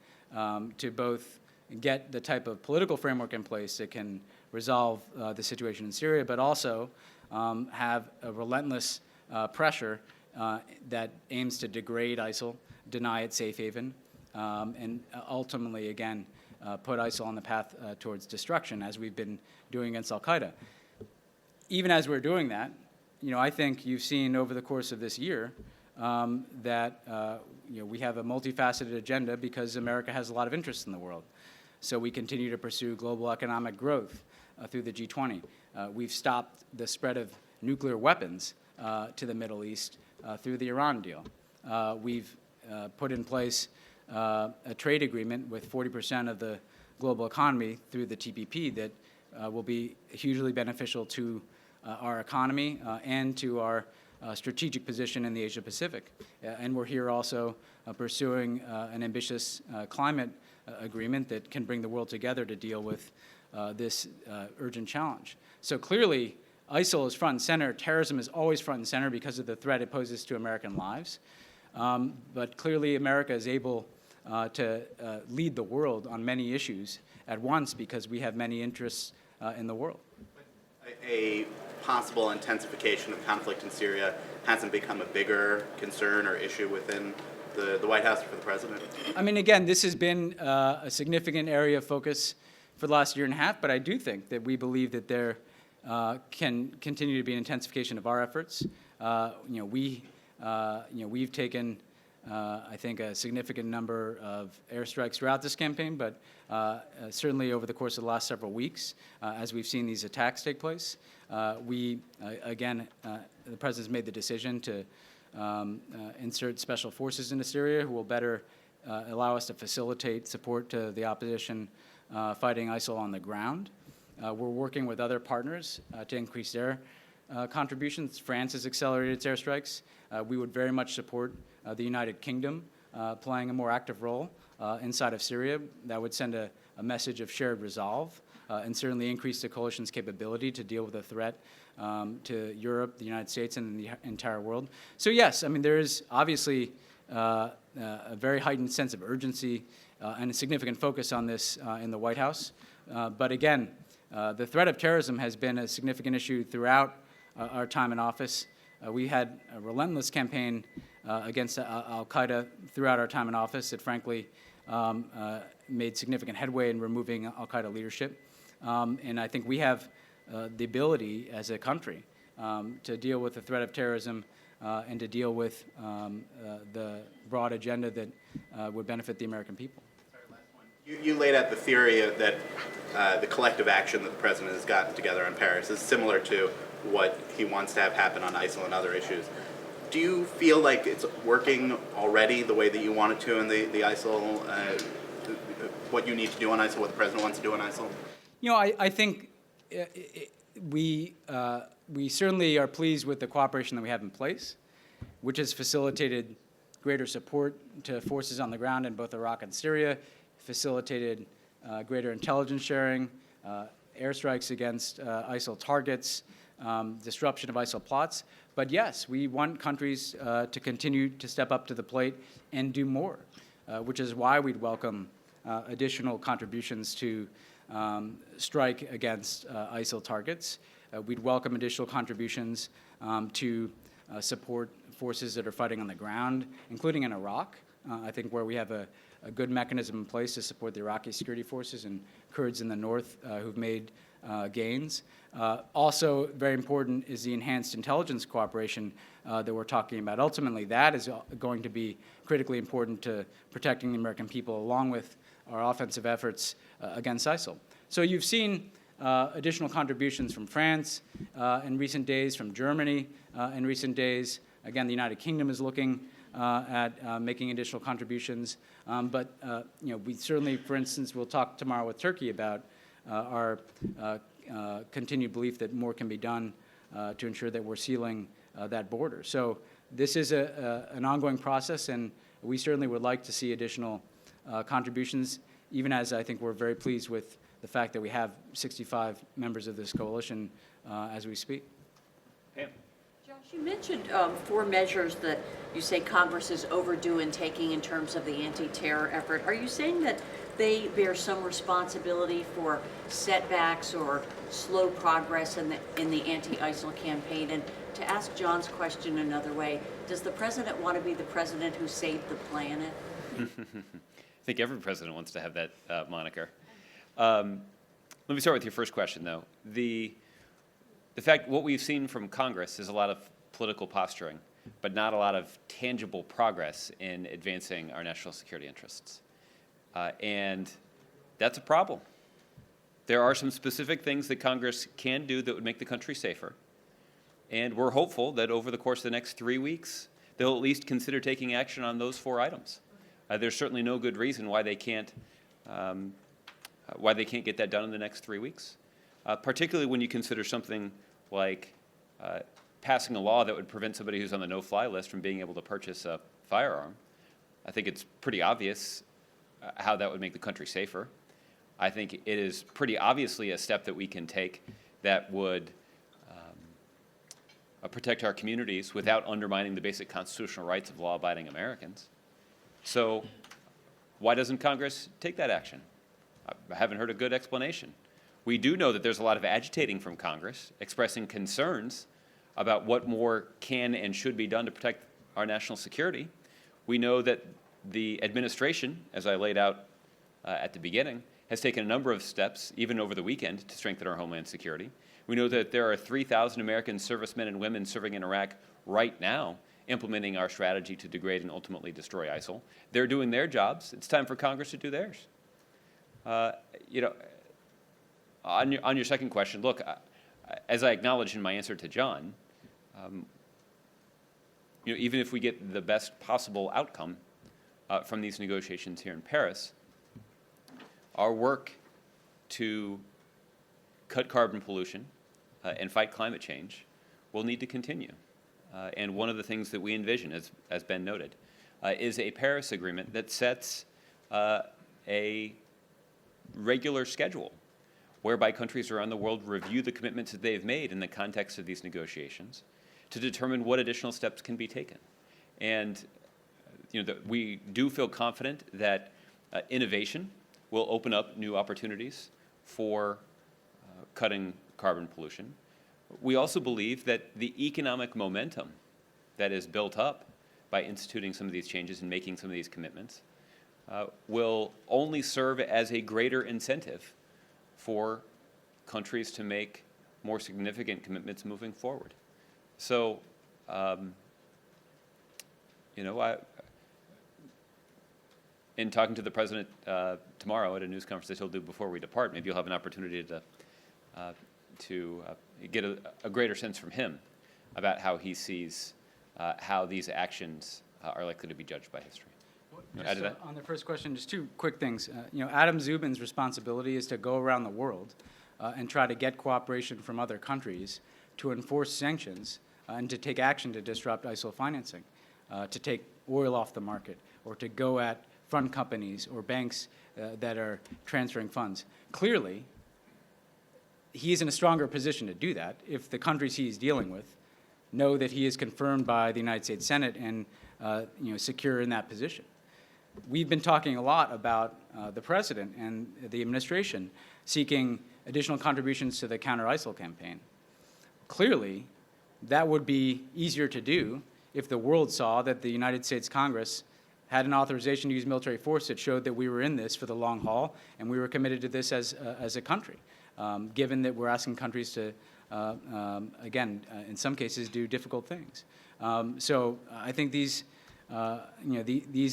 to both get the type of political framework in place that can resolve the situation in Syria, but also have a relentless pressure that aims to degrade ISIL, deny it safe haven, and ultimately, again, put ISIL on the path towards destruction, as we've been doing against al-Qaeda. even as we're doing that, I think you've seen over the course of this year that we have a multifaceted agenda because America has a lot of interest in the world. So we continue to pursue global economic growth through the G20. We've stopped the spread of nuclear weapons to the Middle East through the Iran deal. We've put in place a trade agreement with 40% of the global economy through the TPP that will be hugely beneficial to our economy and to our strategic position in the Asia Pacific. And we're here also pursuing an ambitious climate agreement that can bring the world together to deal with this urgent challenge. So clearly, ISIL is front and center. Terrorism is always front and center because of the threat it poses to American lives. But clearly, America is able to lead the world on many issues at once because we have many interests in the world. A possible intensification of conflict in Syria hasn't become a bigger concern or issue within the White House or for the president? I mean, again, this has been a significant area of focus for the last year and a half, but I do think that we believe that there can continue to be an intensification of our efforts. We've taken, I think, a significant number of airstrikes throughout this campaign, but certainly over the course of the last several weeks, as we've seen these attacks take place, the President's made the decision to insert special forces into Syria who will better allow us to facilitate support to the opposition fighting ISIL on the ground. We're working with other partners to increase their contributions. France has accelerated its airstrikes. We would very much support the United Kingdom playing a more active role inside of Syria. That would send a message of shared resolve and certainly increase the coalition's capability to deal with a threat to Europe, the United States, and the entire world. So yes, I mean, there is obviously a very heightened sense of urgency and a significant focus on this in the White House. But again, the threat of terrorism has been a significant issue throughout our time in office. We had a relentless campaign against al-Qaeda throughout our time in office that frankly made significant headway in removing al-Qaeda leadership. And I think we have the ability as a country to deal with the threat of terrorism and to deal with the broad agenda that would benefit the American people. You laid out the theory that the collective action that the president has gotten together in Paris is similar to what he wants to have happen on ISIL and other issues. Do you feel like it's working already the way that you want it to in the ISIL, what you need to do on ISIL, what the president wants to do on ISIL? I think we certainly are pleased with the cooperation that we have in place, which has facilitated greater support to forces on the ground in both Iraq and Syria, facilitated greater intelligence sharing, airstrikes against ISIL targets, disruption of ISIL plots. But yes, we want countries to continue to step up to the plate and do more, which is why we'd welcome additional contributions to strike against ISIL targets. We'd welcome additional contributions to support forces that are fighting on the ground, including in Iraq, I think where we have a good mechanism in place to support the Iraqi security forces and Kurds in the north who've made gains. Also very important is the enhanced intelligence cooperation that we're talking about. Ultimately, that is going to be critically important to protecting the American people along with our offensive efforts against ISIL. So you've seen additional contributions from France in recent days, from Germany in recent days. Again, the United Kingdom is looking at making additional contributions. But we certainly, for instance, will talk tomorrow with Turkey about our continued belief that more can be done to ensure that we're sealing that border. So this is an ongoing process, and we certainly would like to see additional contributions, even as I think we're very pleased with the fact that we have 65 members of this coalition as we speak. Pam. Josh, you mentioned 4 measures that you say Congress is overdue in taking in terms of the anti-terror effort. Are you saying that they bear some responsibility for setbacks or slow progress in the anti-ISIL campaign? And to ask John's question another way, does the president want to be the president who saved the planet? I think every president wants to have that moniker. Let me start with your first question, though. The the fact what we've seen from Congress is a lot of political posturing, but not a lot of tangible progress in advancing our national security interests. And that's a problem. There are some specific things that Congress can do that would make the country safer. And we're hopeful that over the course of the next 3 weeks, they'll at least consider taking action on those 4 items. There's certainly no good reason why they can't get that done in the next 3 weeks, particularly when you consider something like passing a law that would prevent somebody who's on the no-fly list from being able to purchase a firearm. I think it's pretty obvious how that would make the country safer. I think it is pretty obviously a step that we can take that would protect our communities without undermining the basic constitutional rights of law-abiding Americans. So why doesn't Congress take that action? I haven't heard a good explanation. We do know that there's a lot of agitating from Congress, expressing concerns about what more can and should be done to protect our national security. We know that the administration, as I laid out at the beginning, has taken a number of steps, even over the weekend, to strengthen our homeland security. We know that there are 3,000 American servicemen and women serving in Iraq right now, implementing our strategy to degrade and ultimately destroy ISIL. They're doing their jobs. It's time for Congress to do theirs. On your second question, look, as I acknowledged in my answer to John, even if we get the best possible outcome from these negotiations here in Paris, our work to cut carbon pollution and fight climate change will need to continue. And one of the things that we envision, as Ben noted, is a Paris Agreement that sets a regular schedule whereby countries around the world review the commitments that they've made in the context of these negotiations to determine what additional steps can be taken. And we do feel confident that innovation will open up new opportunities for cutting carbon pollution. We also believe that the economic momentum that is built up by instituting some of these changes and making some of these commitments will only serve as a greater incentive for countries to make more significant commitments moving forward. So, in talking to the president tomorrow at a news conference that he'll do before we depart, maybe you'll have an opportunity to get a greater sense from him about how he sees how these actions are likely to be judged by history. Add to that? On the first question, just 2 quick things. Adam Zubin's responsibility is to go around the world and try to get cooperation from other countries to enforce sanctions and to take action to disrupt ISIL financing, to take oil off the market, or to go at fund companies or banks that are transferring funds. Clearly, he's in a stronger position to do that if the countries he's dealing with know that he is confirmed by the United States Senate and secure in that position. We've been talking a lot about the president and the administration seeking additional contributions to the counter-ISIL campaign. Clearly, that would be easier to do if the world saw that the United States Congress had an authorization to use military force that showed that we were in this for the long haul and we were committed to this as a country, given that we're asking countries to, in some cases, do difficult things. So I think these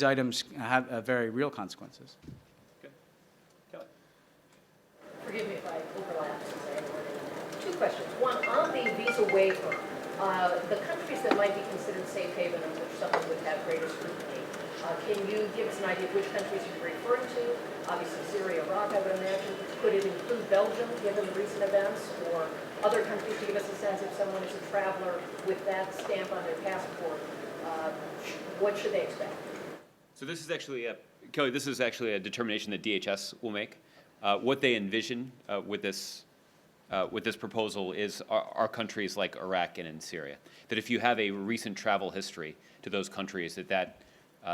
items have very real consequences. Okay. Kelly. Forgive me if I overlap. 2 questions. One, on the visa waiver, the countries that might be considered safe haven and which someone would have greater scrutiny, can you give us an idea of which countries you're referring to? Obviously, Syria, Iraq, I would imagine. Could it include Belgium, given the recent events, or other countries to give us a sense if someone is a traveler with that stamp on their passport? What should they expect? So this is actually Kelly, this is actually a determination that DHS will make. What they envision with this proposal is are countries like Iraq and in Syria. That if you have a recent travel history to those countries, that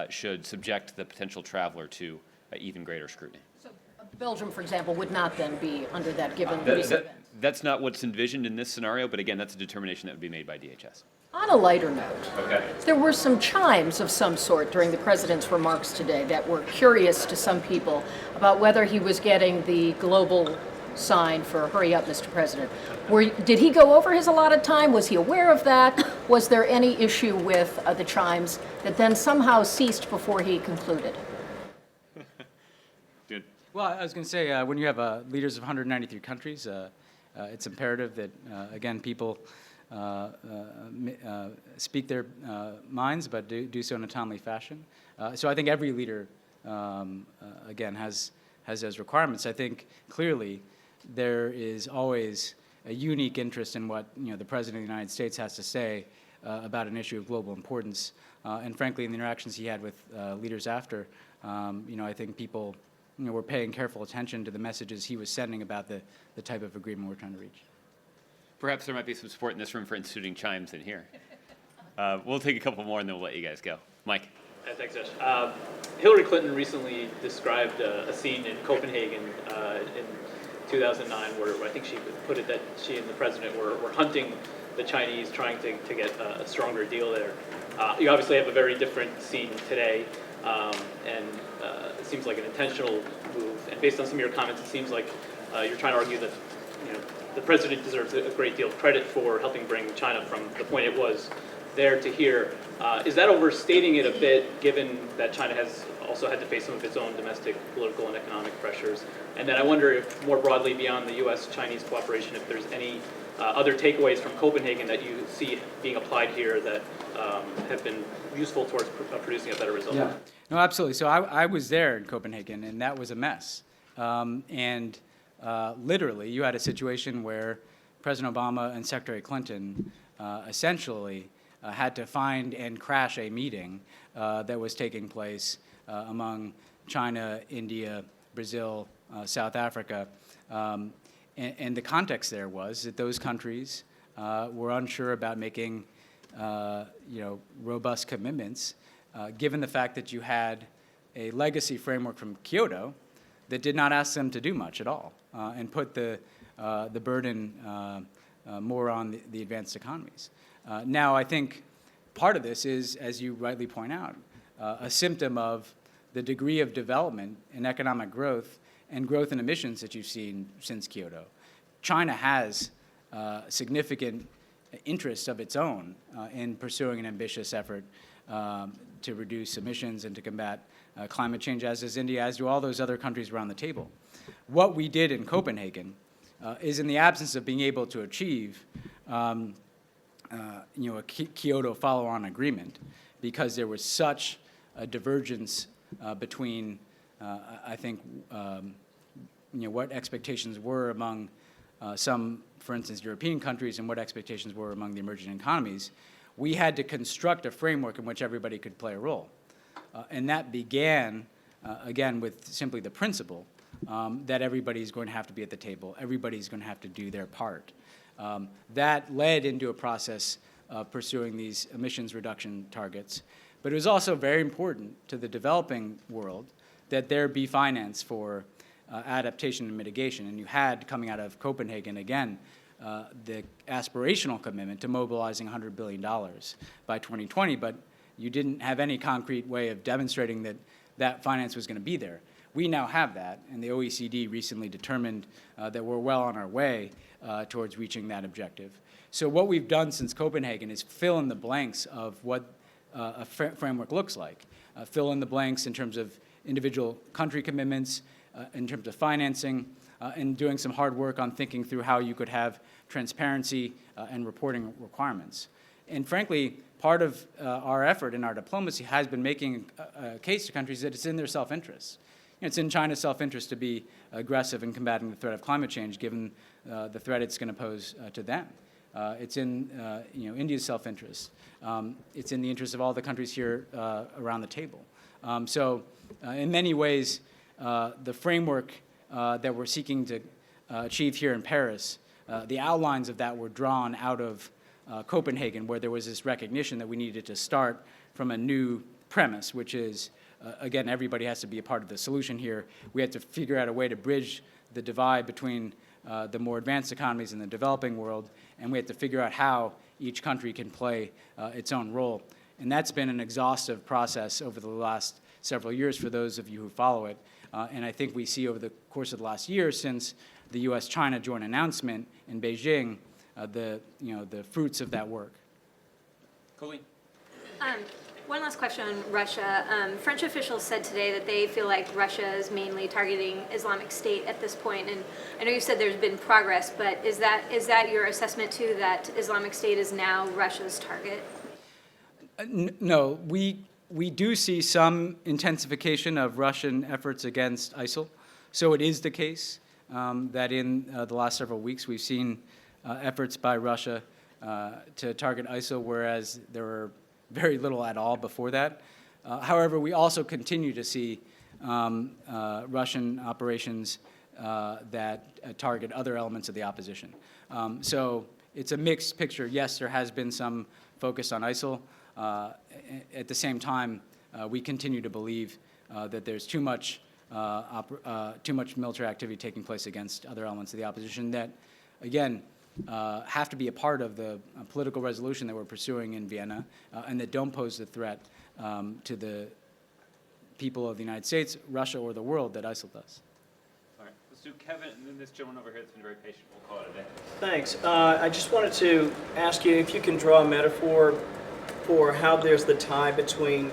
should subject the potential traveler to even greater scrutiny. So Belgium, for example, would not then be under that given the recent events? That's not what's envisioned in this scenario, but again, that's a determination that would be made by DHS. On a lighter note, Okay. there were some chimes of some sort during the president's remarks today that were curious to some people about whether he was getting the global sign for "Hurry up, Mr. President." Did he go over his allotted time? Was he aware of that? Was there any issue with the chimes that then somehow ceased before he concluded? Good. Well, I was going to say, when you have leaders of 193 countries, it's imperative that, again, people speak their minds, but do so in a timely fashion. So I think every leader, again, has those requirements. I think clearly there is always a unique interest in what the President of the United States has to say about an issue of global importance. And frankly, in the interactions he had with leaders after, I think people were paying careful attention to the messages he was sending about the type of agreement we're trying to reach. Perhaps there might be some support in this room for instituting chimes in here. We'll take a couple more and then we'll let you guys go. Mike. Thanks, Josh. Hillary Clinton recently described a scene in Copenhagen in 2009 where I think she put it that she and the president were hunting the Chinese, trying to get a stronger deal there. You obviously have a very different scene today, and it seems like an intentional move. And based on some of your comments, it seems like you're trying to argue that the president deserves a great deal of credit for helping bring China from the point it was there to here. Is that overstating it a bit, given that China has also had to face some of its own domestic political and economic pressures? And then I wonder if, more broadly beyond the U.S.-Chinese cooperation, if there's any other takeaways from Copenhagen that you see being applied here that have been useful towards producing a better result? Yeah. No, absolutely. So I was there in Copenhagen, and that was a mess. Literally, you had a situation where President Obama and Secretary Clinton essentially had to find and crash a meeting that was taking place among China, India, Brazil, South Africa. And the context there was that those countries were unsure about making robust commitments, given the fact that you had a legacy framework from Kyoto that did not ask them to do much at all, and put the burden more on the advanced economies. Now, I think part of this is, as you rightly point out, a symptom of the degree of development and economic growth and growth in emissions that you've seen since Kyoto. China has significant interest of its own in pursuing an ambitious effort to reduce emissions and to combat climate change, as does India, as do all those other countries around the table. What we did in Copenhagen is, in the absence of being able to achieve a Kyoto follow-on agreement, because there was such a divergence between, I think, what expectations were among some, for instance, European countries and what expectations were among the emerging economies, we had to construct a framework in which everybody could play a role. And that began, again, with simply the principle that everybody's going to have to be at the table, everybody's going to have to do their part. That led into a process of pursuing these emissions reduction targets. But it was also very important to the developing world that there be finance for adaptation and mitigation. And you had, coming out of Copenhagen again, the aspirational commitment to mobilizing $100 billion by 2020, but you didn't have any concrete way of demonstrating that that finance was going to be there. We now have that, and the OECD recently determined that we're well on our way towards reaching that objective. So what we've done since Copenhagen is fill in the blanks of what a framework looks like. Fill in the blanks in terms of individual country commitments, in terms of financing, and doing some hard work on thinking through how you could have transparency and reporting requirements. And frankly, part of our effort in our diplomacy has been making a case to countries that it's in their self-interest. It's in China's self-interest to be aggressive in combating the threat of climate change, given the threat it's going to pose to them. It's in India's self-interest. It's in the interest of all the countries here around the table. So in many ways, the framework that we're seeking to achieve here in Paris, the outlines of that were drawn out of Copenhagen, where there was this recognition that we needed to start from a new premise, which is, again, everybody has to be a part of the solution here. We have to figure out a way to bridge the divide between the more advanced economies in the developing world, and we have to figure out how each country can play its own role. And that's been an exhaustive process over the last several years for those of you who follow it. And I think we see over the course of the last year, since the U.S.-China joint announcement in Beijing, the fruits of that work. Colleen. One last question on Russia. French officials said today that they feel like Russia is mainly targeting Islamic State at this point. And I know you said there's been progress, but is that your assessment too, that Islamic State is now Russia's target? No, we do see some intensification of Russian efforts against ISIL. So it is the case that in the last several weeks we've seen efforts by Russia to target ISIL, whereas there were very little at all before that. However, we also continue to see Russian operations that target other elements of the opposition. So it's a mixed picture. Yes, there has been some focus on ISIL. At the same time, we continue to believe that there's too much military activity taking place against other elements of the opposition that, again, have to be a part of the political resolution that we're pursuing in Vienna, and that don't pose a threat to the people of the United States, Russia, or the world that ISIL does. All right, let's do Kevin, and then this gentleman over here that's been very patient. We'll call it a day. Thanks. I just wanted to ask you if you can draw a metaphor for how there's the tie between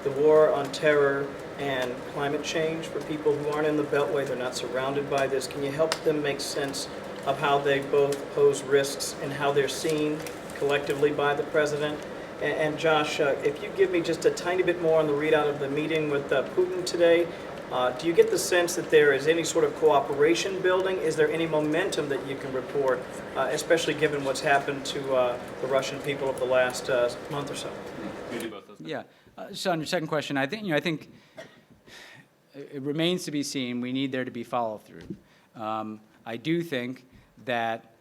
the war on terror and climate change for people who aren't in the Beltway, they're not surrounded by this. Can you help them make sense of how they both pose risks and how they're seen collectively by the president? And Josh, if you give me just a tiny bit more on the readout of the meeting with Putin today, do you get the sense that there is any sort of cooperation building? Is there any momentum that you can report, especially given what's happened to the Russian people over the last month or so? You do both those. Yeah. So on your second question, I think it remains to be seen. We need there to be follow-through. I do think that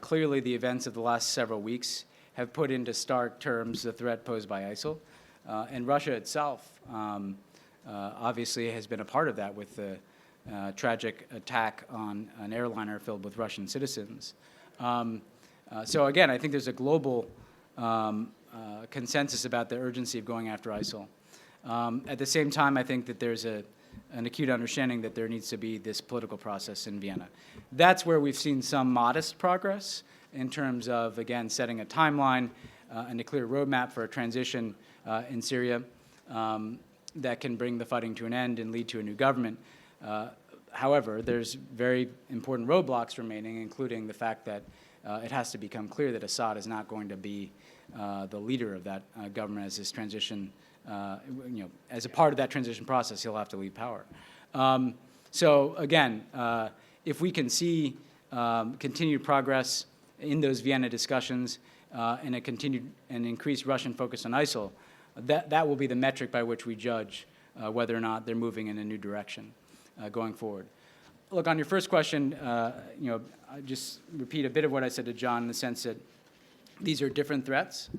clearly the events of the last several weeks have put into stark terms the threat posed by ISIL. And Russia itself obviously has been a part of that with the tragic attack on an airliner filled with Russian citizens. So again, I think there's a global consensus about the urgency of going after ISIL. At the same time, I think that there's an acute understanding that there needs to be this political process in Vienna. That's where we've seen some modest progress in terms of, again, setting a timeline and a clear roadmap for a transition in Syria that can bring the fighting to an end and lead to a new government. However, there's very important roadblocks remaining, including the fact that it has to become clear that Assad is not going to be the leader of that government as this transition, as a part of that transition process, he'll have to leave power. So again, if we can see continued progress in those Vienna discussions and a continued and increased Russian focus on ISIL, that will be the metric by which we judge whether or not they're moving in a new direction going forward. Look, on your first question, I just repeat a bit of what I said to John in the sense that these are different threats.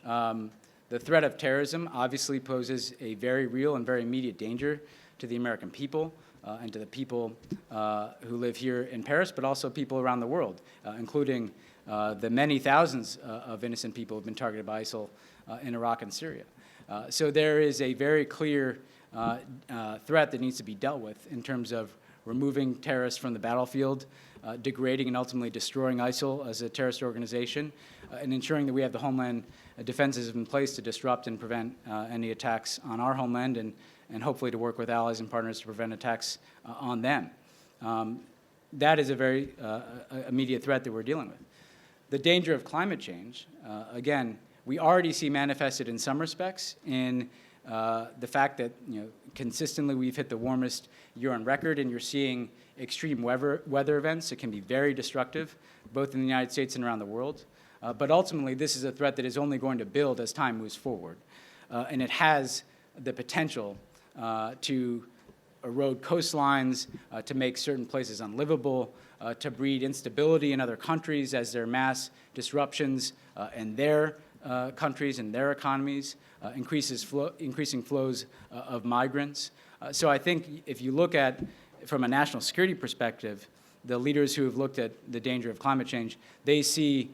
The threat of terrorism obviously poses a very real and very immediate danger to the American people and to the people who live here in Paris, but also people around the world, including the many thousands of innocent people who have been targeted by ISIL in Iraq and Syria. So there is a very clear threat that needs to be dealt with in terms of removing terrorists from the battlefield, degrading and ultimately destroying ISIL as a terrorist organization, and ensuring that we have the homeland defenses in place to disrupt and prevent any attacks on our homeland and hopefully to work with allies and partners to prevent attacks on them. That is a very immediate threat that we're dealing with. The danger of climate change, again, we already see manifested in some respects in the fact that consistently we've hit the warmest year on record, and you're seeing extreme weather events that can be very destructive, both in the United States and around the world. But ultimately, this is a threat that is only going to build as time moves forward. And it has the potential to erode coastlines, to make certain places unlivable, to breed instability in other countries as there are mass disruptions in their countries and their economies, increasing flows of migrants. So I think if you look at, from a national security perspective, the leaders who have looked at the danger of climate change, they see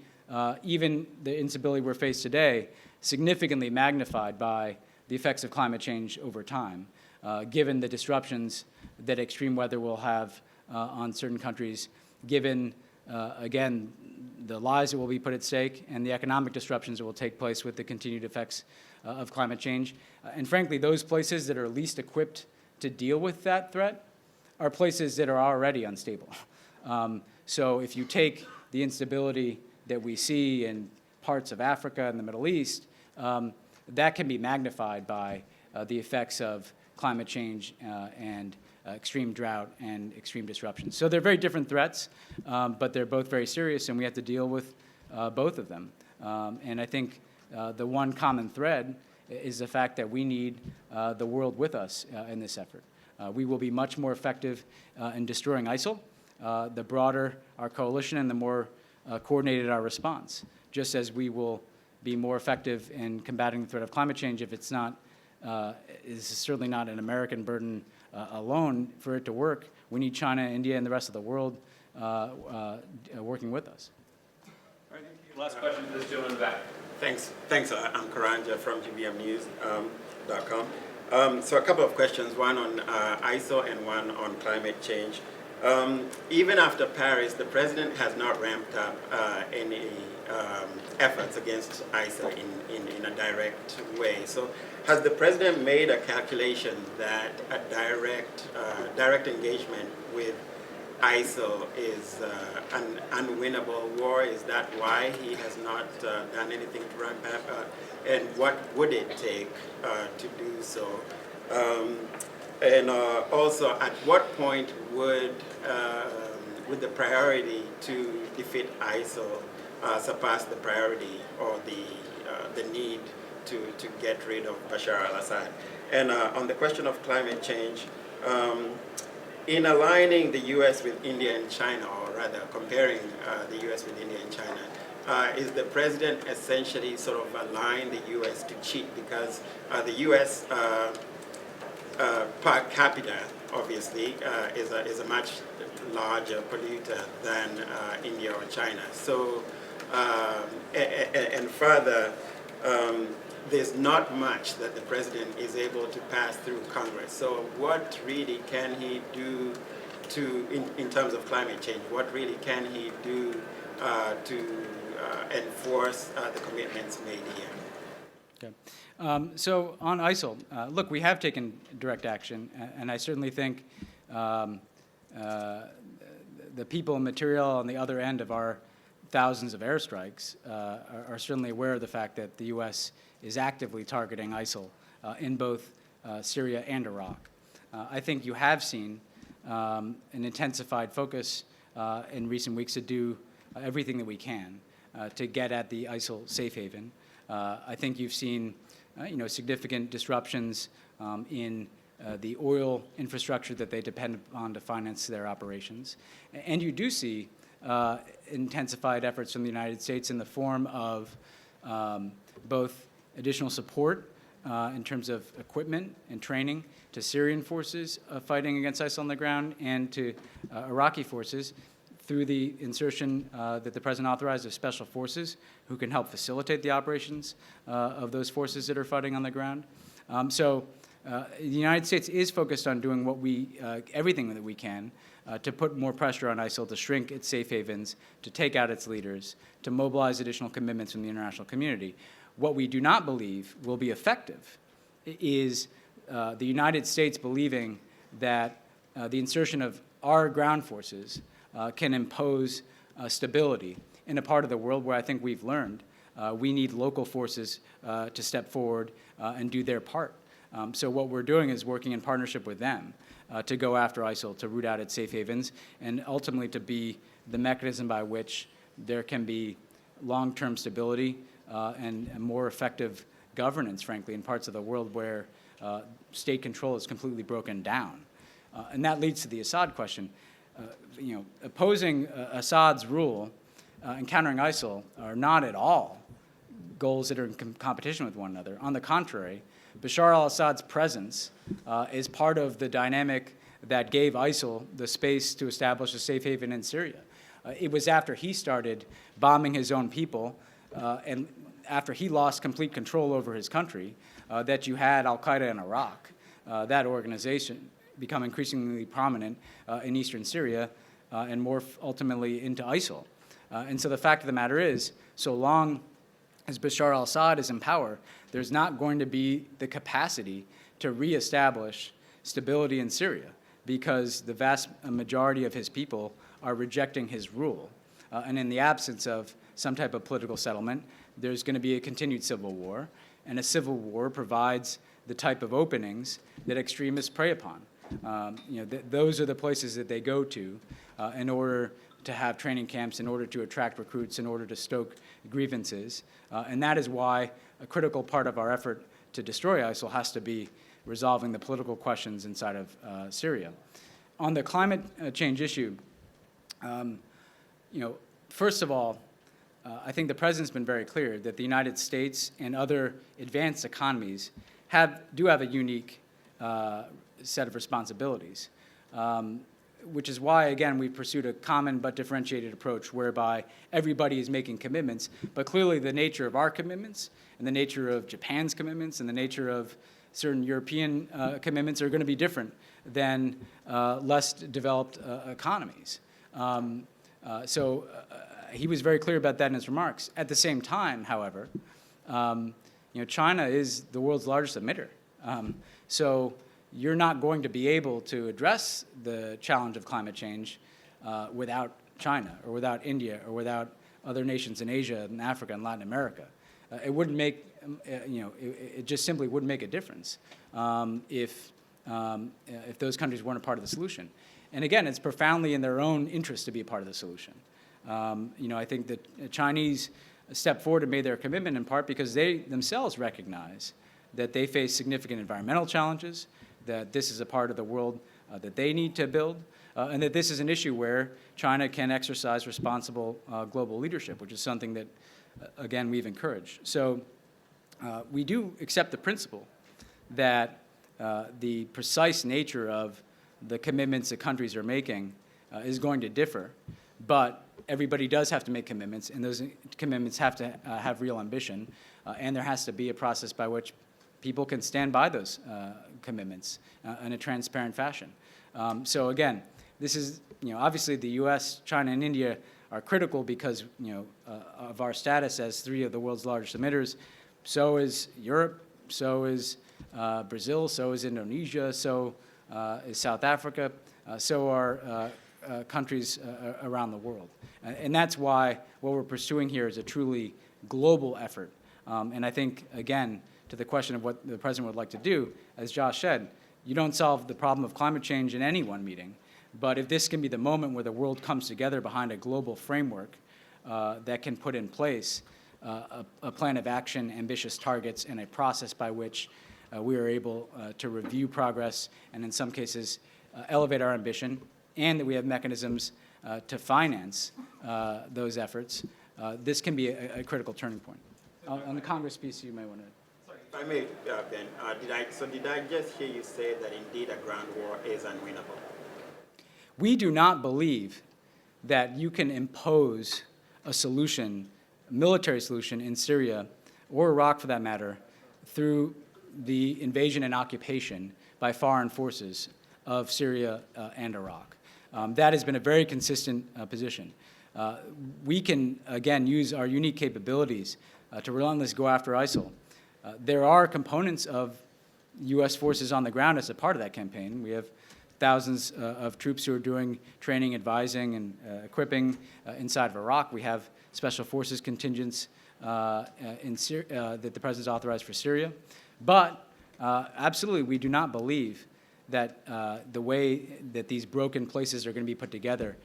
even the instability we're faced today significantly magnified by the effects of climate change over time. given the disruptions that extreme weather will have on certain countries, given, again, the lives that will be put at stake and the economic disruptions that will take place with the continued effects of climate change. And frankly, those places that are least equipped to deal with that threat are places that are already unstable. So if you take the instability that we see in parts of Africa and the Middle East, that can be magnified by the effects of climate change and extreme drought and extreme disruptions. So they're very different threats, but they're both very serious, and we have to deal with both of them. And I think the one common thread is the fact that we need the world with us in this effort. We will be much more effective in destroying ISIL, the broader our coalition and the more coordinated our response, just as we will be more effective in combating the threat of climate change if it's not, is certainly not an American burden alone. For it to work, we need China, India, and the rest of the world working with us. All right, thank you. Last question to this gentleman in the back. Thanks. I'm Karanja from gbmnews.com. So a couple of questions, one on ISIL and one on climate change. Even after Paris, the president has not ramped up any efforts against ISIL in a direct way. So has the president made a calculation that a direct engagement with ISIL is an unwinnable war? Is that why he has not done anything to ramp up? And what would it take to do so? And also, at what point would the priority to defeat ISIL surpass the priority or the need to get rid of Bashar al-Assad? And on the question of climate change, in aligning the U.S. with India and China, or rather comparing the U.S. with India and China, is the president essentially sort of allowing the U.S. to cheat because the U.S. Per capita, obviously, is a much larger polluter than India or China. So, and further, there's not much that the president is able to pass through Congress. So what really can he do in terms of climate change, what really can he do to enforce the commitments made here? Okay. So on ISIL, look, we have taken direct action, and I certainly think the people and material on the other end of our thousands of airstrikes are certainly aware of the fact that the U.S. is actively targeting ISIL in both Syria and Iraq. I think you have seen an intensified focus in recent weeks to do everything that we can to get at the ISIL safe haven. I think you've seen significant disruptions in the oil infrastructure that they depend upon to finance their operations. And you do see intensified efforts from the United States in the form of both additional support in terms of equipment and training to Syrian forces fighting against ISIL on the ground and to Iraqi forces through the insertion that the President authorized of special forces who can help facilitate the operations of those forces that are fighting on the ground. So the United States is focused on doing everything that we can to put more pressure on ISIL to shrink its safe havens, to take out its leaders, to mobilize additional commitments from the international community. What we do not believe will be effective is the United States believing that the insertion of our ground forces can impose stability in a part of the world where I think we've learned we need local forces to step forward and do their part. So what we're doing is working in partnership with them to go after ISIL, to root out its safe havens, and ultimately to be the mechanism by which there can be long-term stability and more effective governance, frankly, in parts of the world where state control is completely broken down. And that leads to the Assad question. Opposing Assad's rule and countering ISIL are not at all goals that are in competition with one another. On the contrary, Bashar al-Assad's presence is part of the dynamic that gave ISIL the space to establish a safe haven in Syria. It was after he started bombing his own people and after he lost complete control over his country that you had al-Qaeda in Iraq that organization become increasingly prominent in eastern Syria and morph ultimately into ISIL. And so the fact of the matter is, so long as Bashar al-Assad is in power, there's not going to be the capacity to reestablish stability in Syria because the vast majority of his people are rejecting his rule. And in the absence of some type of political settlement, there's going to be a continued civil war, and a civil war provides the type of openings that extremists prey upon. Those are the places that they go to in order to have training camps, in order to attract recruits, in order to stoke grievances. And that is why a critical part of our effort to destroy ISIL has to be resolving the political questions inside of Syria. On the climate change issue, first of all, I think the president's been very clear that the United States and other advanced economies do have a unique set of responsibilities, which is why, again, we've pursued a common but differentiated approach whereby everybody is making commitments, but clearly the nature of our commitments and the nature of Japan's commitments and the nature of certain European commitments are going to be different than less developed economies. So he was very clear about that in his remarks. At the same time, however, China is the world's largest emitter. So you're not going to be able to address the challenge of climate change without China or without India or without other nations in Asia and Africa and Latin America. It wouldn't make, it just simply wouldn't make a difference if those countries weren't a part of the solution. And again, it's profoundly in their own interest to be a part of the solution. I think the Chinese stepped forward and made their commitment in part because they themselves recognize that they face significant environmental challenges, that this is a part of the world that they need to build, and that this is an issue where China can exercise responsible global leadership, which is something that, again, we've encouraged. So we do accept the principle that the precise nature of the commitments that countries are making is going to differ, but everybody does have to make commitments, and those commitments have to have real ambition, and there has to be a process by which people can stand by those commitments in a transparent fashion. So again, this is, obviously the U.S., China, and India are critical because, of our status as three of the world's largest emitters. So is Europe, so is Brazil, so is Indonesia, so is South Africa, so are countries around the world. And that's why what we're pursuing here is a truly global effort. And I think, again, to the question of what the president would like to do, as Josh said, you don't solve the problem of climate change in any one meeting. But if this can be the moment where the world comes together behind a global framework that can put in place a plan of action, ambitious targets, and a process by which we are able to review progress and in some cases elevate our ambition, and that we have mechanisms to finance those efforts, this can be a critical turning point. On the Congress piece, you may want to. If I may, Ben, did I just hear you say that indeed a ground war is unwinnable? We do not believe that you can impose a solution, a military solution in Syria, or Iraq for that matter, through the invasion and occupation by foreign forces of Syria and Iraq. That has been a very consistent position. We can, again, use our unique capabilities to relentlessly go after ISIL. There are components of U.S. forces on the ground as a part of that campaign. We have thousands of troops who are doing training, advising, and equipping inside of Iraq. We have special forces contingents that the president's authorized for Syria. But absolutely, we do not believe that the way that these broken places are going to be put together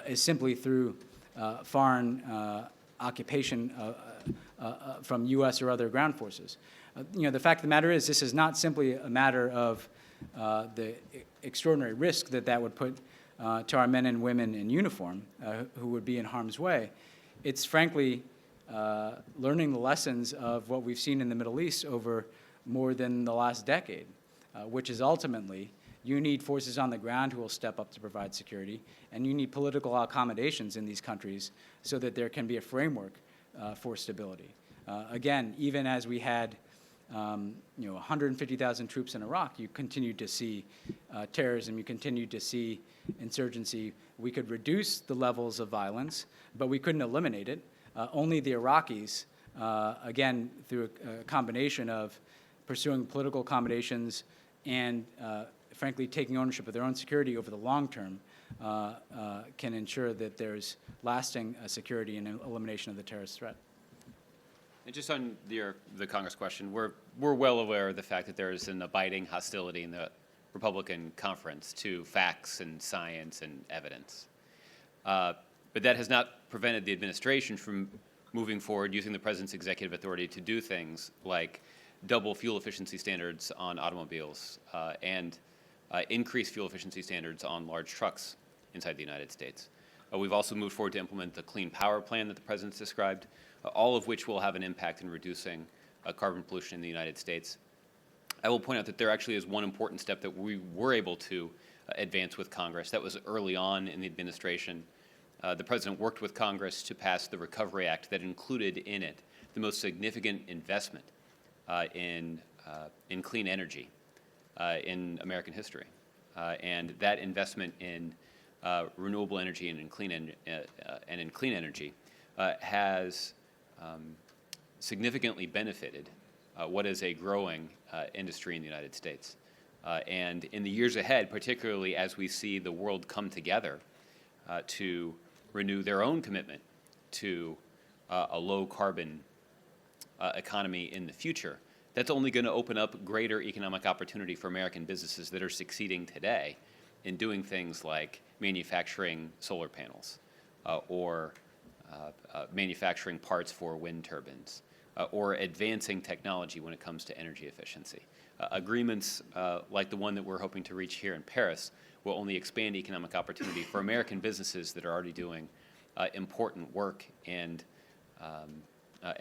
is simply through foreign occupation from U.S. or other ground forces. The fact of the matter is this is not simply a matter of the extraordinary risk that would put to our men and women in uniform who would be in harm's way. It's frankly learning the lessons of what we've seen in the Middle East over more than the last decade, which is ultimately you need forces on the ground who will step up to provide security, and you need political accommodations in these countries so that there can be a framework for stability. Again, even as we had 150,000 troops in Iraq, you continue to see terrorism, you continue to see insurgency. We could reduce the levels of violence, but we couldn't eliminate it. Only the Iraqis, again, through a combination of pursuing political accommodations and, frankly, taking ownership of their own security over the long term, can ensure that there's lasting security and elimination of the terrorist threat. And just on the Congress question, we're well aware of the fact that there is an abiding hostility in the Republican conference to facts and science and evidence. But that has not prevented the administration from moving forward using the president's executive authority to do things like double fuel efficiency standards on automobiles and increase fuel efficiency standards on large trucks inside the United States. We've also moved forward to implement the Clean Power Plan that the president's described, all of which will have an impact in reducing carbon pollution in the United States. I will point out that there actually is one important step that we were able to advance with Congress. That was early on in the administration. The president worked with Congress to pass the Recovery Act that included in it the most significant investment in clean energy in American history. And that investment in renewable energy and in clean energy has significantly benefited what is a growing industry in the United States. And in the years ahead, particularly as we see the world come together to renew their own commitment to a low-carbon economy in the future, that's only going to open up greater economic opportunity for American businesses that are succeeding today in doing things like manufacturing solar panels or manufacturing parts for wind turbines or advancing technology when it comes to energy efficiency. Agreements like the one that we're hoping to reach here in Paris will only expand economic opportunity for American businesses that are already doing important work and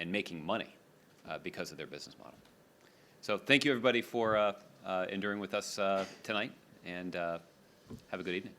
making money because of their business model. So thank you, everybody, for enduring with us tonight, and have a good evening.